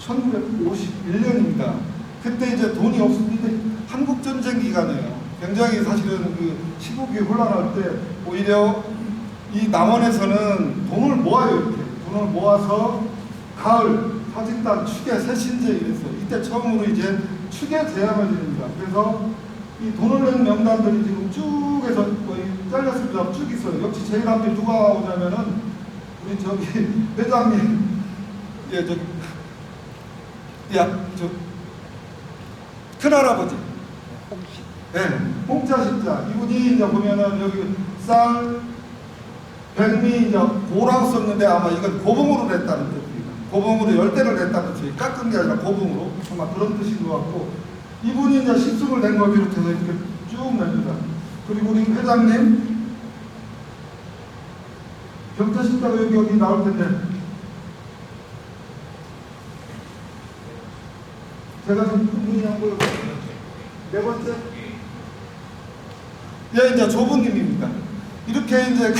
1951년입니다. 그때 이제 돈이 없었는데 한국전쟁 기간이에요. 굉장히 사실은 그 시국이 혼란할 때 오히려 이 남원에서는 돈을 모아요. 이렇게 돈을 모아서 가을 사직단 추계 새신제 이랬어요. 이때 처음으로 이제 추계 제안을 드립니다. 그래서 이 돈을 낸 명단들이 지금 쭉 해서 거의 잘렸습니다. 쭉 있어요. 역시 제일 앞에 누가 오냐면은 우리 저기 회장님, 예, 저기, 저 큰할아버지, 네, 홍자식자. 이분이 이제 보면은 여기 쌀, 백미 이제 고라고 썼는데 아마 이건 고봉으로 냈다는 뜻입니다. 고봉으로 10대를 냈다는 뜻이 깎은 게 아니라 고봉으로 아마 그런 뜻인 것 같고, 이분이 이제 십승을 낸 걸 비롯해서 이렇게 쭉 냅니다. 그리고 우리 회장님 경자식자가 여기 나올 텐데 제가 지금 문이 안 보여요. 네 번째, 예, 이제 조부님입니다. 이렇게 이제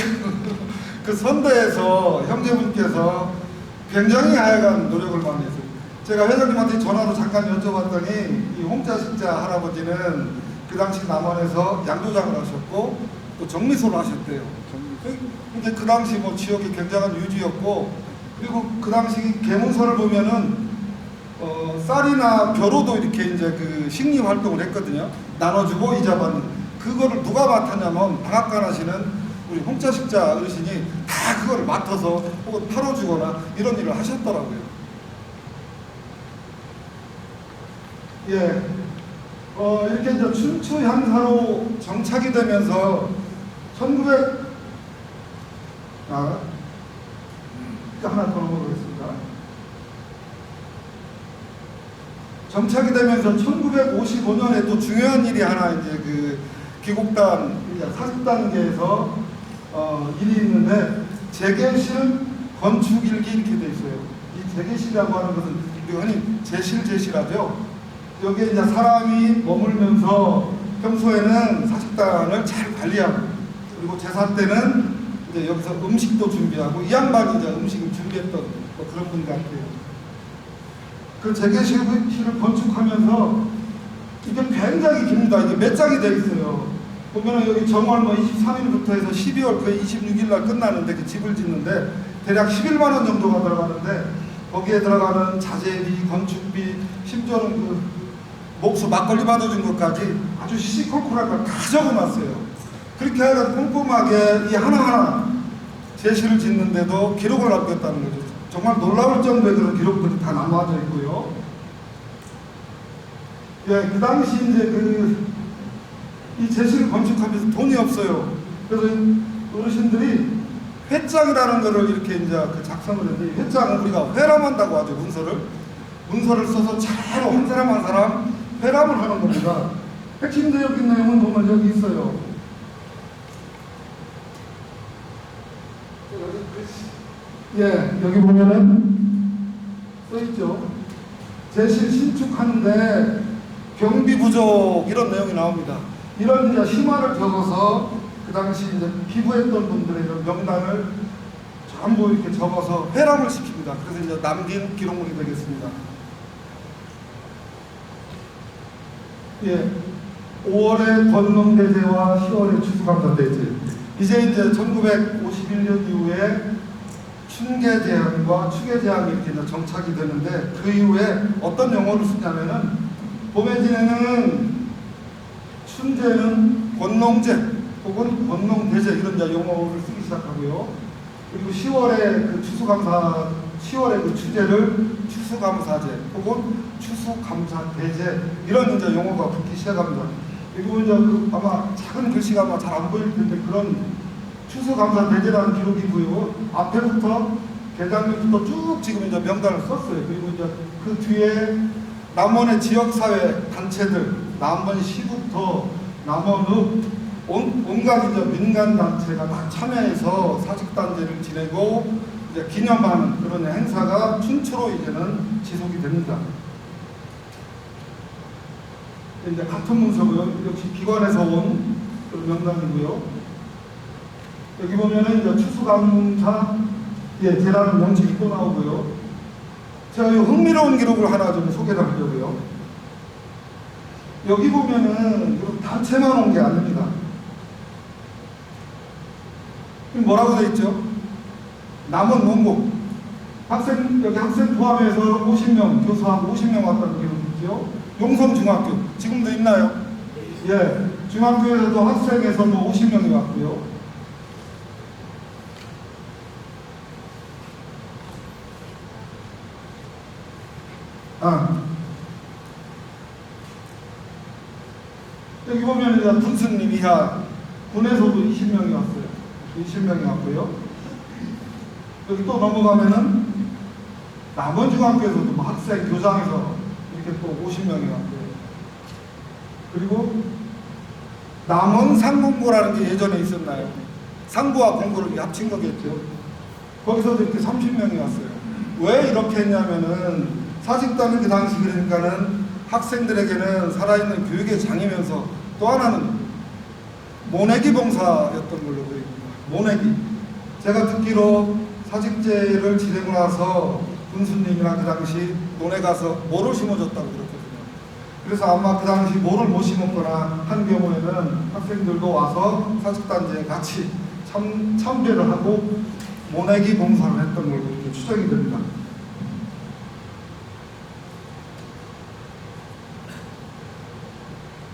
그 선대에서 형제분께서 굉장히 하여간 노력을 많이 했어요. 제가 회장님한테 전화로 잠깐 여쭤봤더니 이 홍자식자 할아버지는 그 당시 남원에서 양조장을 하셨고 또 정미소를 하셨대요. 근데 그 당시 뭐 지역이 굉장한 유지였고, 그리고 그 당시 계문서를 보면은 쌀이나 벼로도 이렇게 이제 그 식리 활동을 했거든요. 나눠주고 이자 받는. 그거를 누가 맡았냐면 방앗간 하시는 우리 홍자식자 어르신이 다 그거를 맡아서 혹은 팔아주거나 이런 일을 하셨더라고요. 예, 이렇게 이제 춘추 향사로 정착이 되면서 1900 하나 더 넘어가겠습니다. 정착이 되면서 1955년에 또 중요한 일이 하나 이제 그 기국단 사직단계에서 일이 있는데 재계실 건축일기 이렇게 돼 있어요. 이 재계실이라고 하는 것은 우리가 흔히 제실하죠. 여기에 이제 사람이 머물면서 평소에는 사직단을 잘 관리하고, 그리고 제사 때는 이제 여기서 음식도 준비하고, 이 양반이 이제 음식을 준비했던 뭐 그런 분 같아요. 그 재계실을 건축하면서 이게 굉장히 깁니다. 이게 몇 장이 되어 있어요. 보면은 여기 정월 뭐 23일부터 해서 12월 거의 26일 날 끝나는데 그 집을 짓는데 대략 11만 원 정도가 들어가는데, 거기에 들어가는 자재비, 건축비, 심지어는 그 목수 막걸리 받아준 것까지 아주 시시콜콜한 걸 다 적어놨어요. 그렇게 해서 꼼꼼하게 이 하나하나 제시를 짓는데도 기록을 남겼다는 거죠. 정말 놀라울 정도의 그런 기록들이 다 남아져 있고요. 예, 그 당시 이제 이 제시를 건축하면서 돈이 없어요. 그래서 어르신들이 회장이라는 거를 이렇게 이제 작성을 했는데, 회장은 우리가 회람한다고 하죠. 문서를 써서 차로 한 사람 한 사람 회람을 하는 겁니다. 핵심적인 내용은 보면 여기 있어요. 예, 여기 보면은 써있죠. 제실 신축하는데 경비 부족 이런 내용이 나옵니다. 이런 이제 심화를 적어서 그 당시 이제 피부했던 분들의 이런 명단을 전부 이렇게 적어서 회람을 시킵니다. 그래서 이제 남긴 기록물이 되겠습니다. 예, 5월에 권농대제와 10월에 추수감사대제. 이제 1951년 이후에 춘계제항과 추계제항이 이렇게 이제 정착이 되는데, 그 이후에 어떤 용어를 쓰냐면은 봄에지내는 춘제는 권농제 혹은 권농대제 이런 이제 용어를 쓰기 시작하고요. 그리고 10월에 그 추수감사, 10월에 그 추제를 추수감사제 혹은 추수감사대제 이런 이제 용어가 붙기 시작합니다. 그리고 이제 아마 작은 글씨가 아마 잘 안 보일 텐데 그런 추수감사대제라는 기록이 보이고, 앞에부터 계장부터 쭉 지금 이제 명단을 썼어요. 그리고 이제 그 뒤에 남원의 지역사회 단체들, 남원시부터 남원읍, 온갖 이제 민간 단체가 다 참여해서 사직단제를 지내고 이제 기념하는 그런 행사가 춘추로 이제는 지속이 됩니다. 이제 같은 문서고요. 역시 기관에서 온 그런 명단이고요. 여기 보면은 이제 추수감사 제라는 명칭이 또 나오고요. 제가 이 흥미로운 기록을 하나 좀 소개를 하려고요. 여기 보면은 단체만 온 게 아닙니다. 뭐라고 되어 있죠? 남원 원곡 여기 학생 포함해서 50명, 교수하고 50명 왔다는 기록이 있죠. 용성중학교 지금도 있나요? 예, 중학교에서도 학생에서 뭐 50명이 왔고요. 여기 보면 이제 군수님 이하 군에서도 20명이 왔어요. 20명이 왔고요. 여기 또 넘어가면은 남원중학교에서도 뭐 학생, 교장에서 이렇게 또 50명이 왔고요. 그리고 남원 상공고라는 게 예전에 있었나요? 상고와 공고를 합친 거겠죠. 거기서도 이렇게 30명이 왔어요. 왜 이렇게 했냐면은 사직단은 그 당시 그러니까는 학생들에게는 살아있는 교육의 장이면서 또 하나는 모내기 봉사였던 걸로 보입니다. 모내기. 제가 듣기로 사직제를 지내고 나서 군수님이랑 그 당시 논에 가서 모를 심어줬다고 그랬거든요. 그래서 아마 그 당시 모를 못 심었거나 한 경우에는 학생들도 와서 사직단제에 같이 참배를 하고 모내기 봉사를 했던 걸로 이렇게 추정이 됩니다.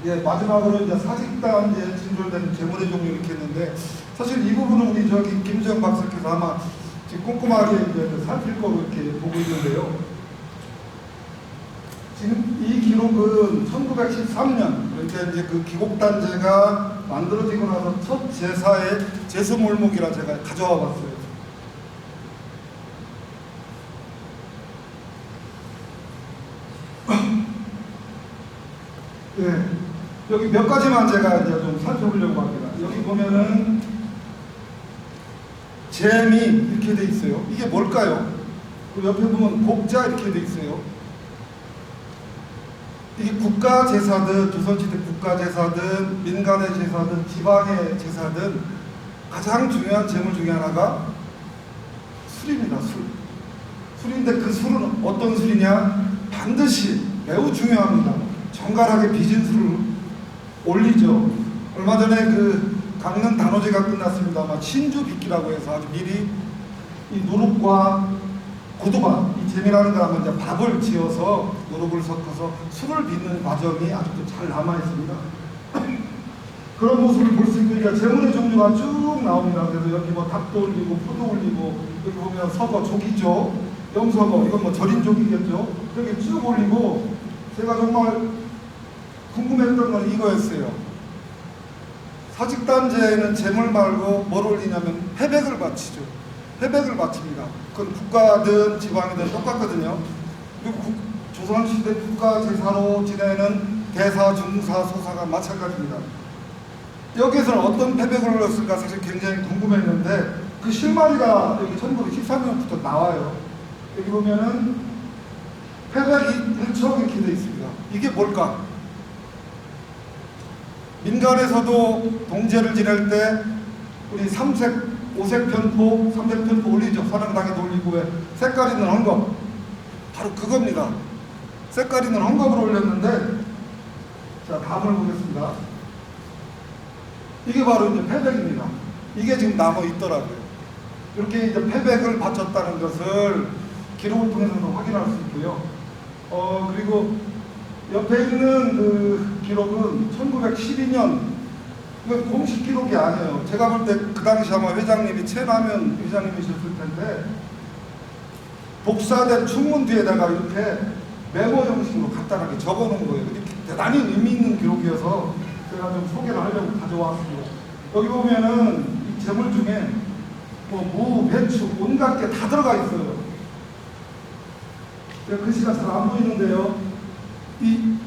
예, 마지막으로 이제 사직단제에 진졸된 재물의 종류 이렇게 했는데 사실 이 부분은 우리 저기 김정 박사께서 아마 지금 꼼꼼하게 이제 살필 거로 이렇게 보고 있는데요. 지금 이 기록은 1913년 그러니까 이제 그 기곡단제가 만들어지고 나서 첫 제사의 제수몰목이라 제가 가져와 봤어요. 예, 여기 몇 가지만 제가 이제 좀 살펴보려고 합니다. 여기 보면은 잼이 이렇게 돼 있어요. 이게 뭘까요? 그 옆에 보면 곡자 이렇게 돼 있어요. 이게 국가제사든 조선시대 국가제사든 민간의 제사든 지방의 제사든 가장 중요한 제물 중에 하나가 술입니다. 술인데 그 술은 어떤 술이냐? 반드시 매우 중요합니다. 정갈하게 빚은 술을 올리죠. 얼마 전에 그 강릉 단오제가 끝났습니다만 신주 빚기라고 해서 아주 미리 이 누룩과 고두밥, 이 잼이라는 거라면 이제 밥을 지어서 누룩을 섞어서 술을 빚는 과정이 아직도 잘 남아 있습니다. 그런 모습을 볼 수 있으니까 제물의 종류가 쭉 나옵니다. 그래서 여기 뭐 닭도 올리고 포도 올리고 여기 보면 서거 조기죠, 염서거 이건 뭐 절인 조기겠죠. 여기 쭉 올리고 제가 정말 궁금했던 건 이거였어요. 사직단제에는 제물 말고 뭘 올리냐면 회백을 바치죠. 회백을 바칩니다. 그건 국가든 지방이든 똑같거든요. 그리고 조선시대 국가제사로 지내는 대사, 중사, 소사가 마찬가지입니다. 여기에서는 어떤 회백을 올렸을까 사실 굉장히 궁금했는데 그 실마리가 여기 1913년부터 나와요. 여기 보면은 회백이 일처럼 이렇게 되어 있습니다. 이게 뭘까? 민간에서도 동제를 지낼 때 우리 3색, 5색 편포, 3색 편포 올리죠. 사랑당에도 올리고 왜 색깔 있는 헝겊. 바로 그겁니다. 색깔 있는 헝겊을 올렸는데 자, 다음을 보겠습니다. 이게 바로 이제 패백입니다. 이게 지금 남아 있더라고요. 이렇게 이제 패백을 바쳤다는 것을 기록을 통해서도 확인할 수 있고요. 그리고 옆에 있는 그 기록은 1912년, 이건 공식 기록이 아니에요. 제가 볼 때 그 당시 아마 회장님이 최남현 회장님이셨을 텐데 복사된 충문 뒤에다가 이렇게 메모 형식으로 간단하게 적어놓은 거예요. 이렇게 대단히 의미 있는 기록이어서 제가 좀 소개를 하려고 가져왔습니다. 여기 보면은 이 제물 중에 뭐 무, 배추, 온갖 게 다 들어가 있어요. 글씨가 잘 안 보이는데요. 이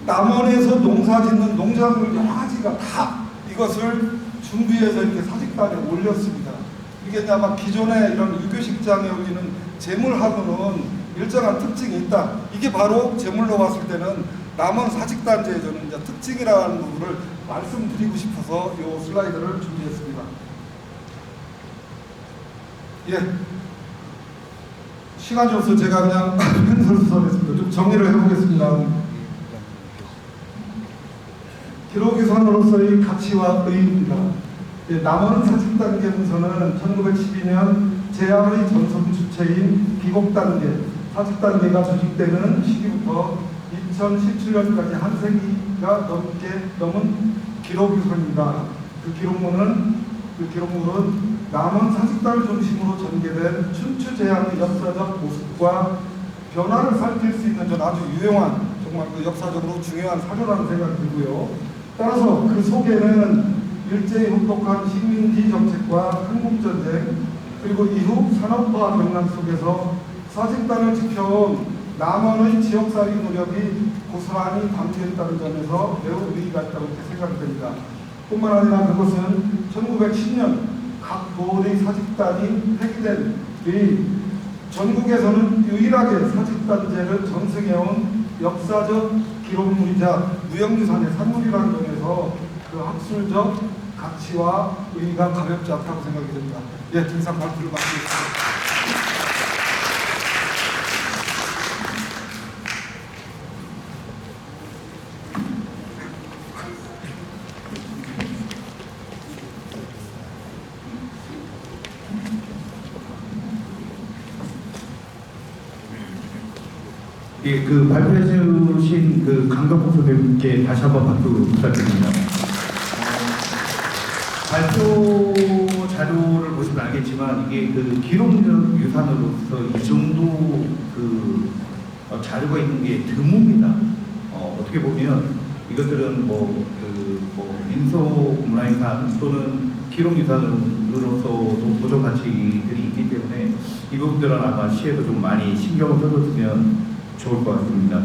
남원에서 농사 짓는 농작물 여러 가지가 다 이것을 준비해서 이렇게 사직단에 올렸습니다. 이게 이제 아마 기존의 이런 유교식장에 올리는 제물하고는 일정한 특징이 있다. 이게 바로 제물로 봤을 때는 남원 사직단제의 저는 이제 특징이라는 부분을 말씀드리고 싶어서 이 슬라이드를 준비했습니다. 예. 시간이 없어서 제가 그냥 횡설수설했습니다. 좀 정리를 해보겠습니다. 기록유산으로서의 가치와 의의입니다. 남원 사직단계 문서는 1912년 제야의 전선 주체인 기곡단계, 사직단계가 조직되는 시기부터 2017년까지 한 세기가 넘은 기록유산입니다. 그 기록물은 남원 사직단을 중심으로 전개된 춘추제야의 역사적 모습과 변화를 살필 수 있는 전 아주 유용한, 정말 그 역사적으로 중요한 사료라는 생각이 들고요. 따라서 그 속에는 일제히 혹독한 식민지 정책과 한국전쟁, 그리고 이후 산업화 경랑 속에서 사직단을 지켜온 남원의 지역살이 노력이 고스란히 담겨있다는 점에서 매우 의의가 있다고 이렇게 생각이 됩니다. 뿐만 아니라 그것은 1910년 각 도의 사직단이 폐기된 뒤 전국에서는 유일하게 사직단제를 전승해온 역사적 기록물이자 무형유산의 산물이라는 점에서 그 학술적 가치와 의의가 가볍지 않다고 생각이 됩니다. 예, 이상 발표를 마치겠습니다. 예, 그 발표해 주신 그 강덕호 선생님께 다시 한번 박수 부탁드립니다. 발표 자료를 보시면 알겠지만 이게 그 기록적 유산으로서 이 정도 그 자료가 있는 게 드뭅니다. 어떻게 보면 이것들은 민속 문화유산 또는 기록유산으로서도 보존 가치들이 있기 때문에 이 부분들은 아마 시에도 좀 많이 신경을 써줬으면 좋을 것 같습니다.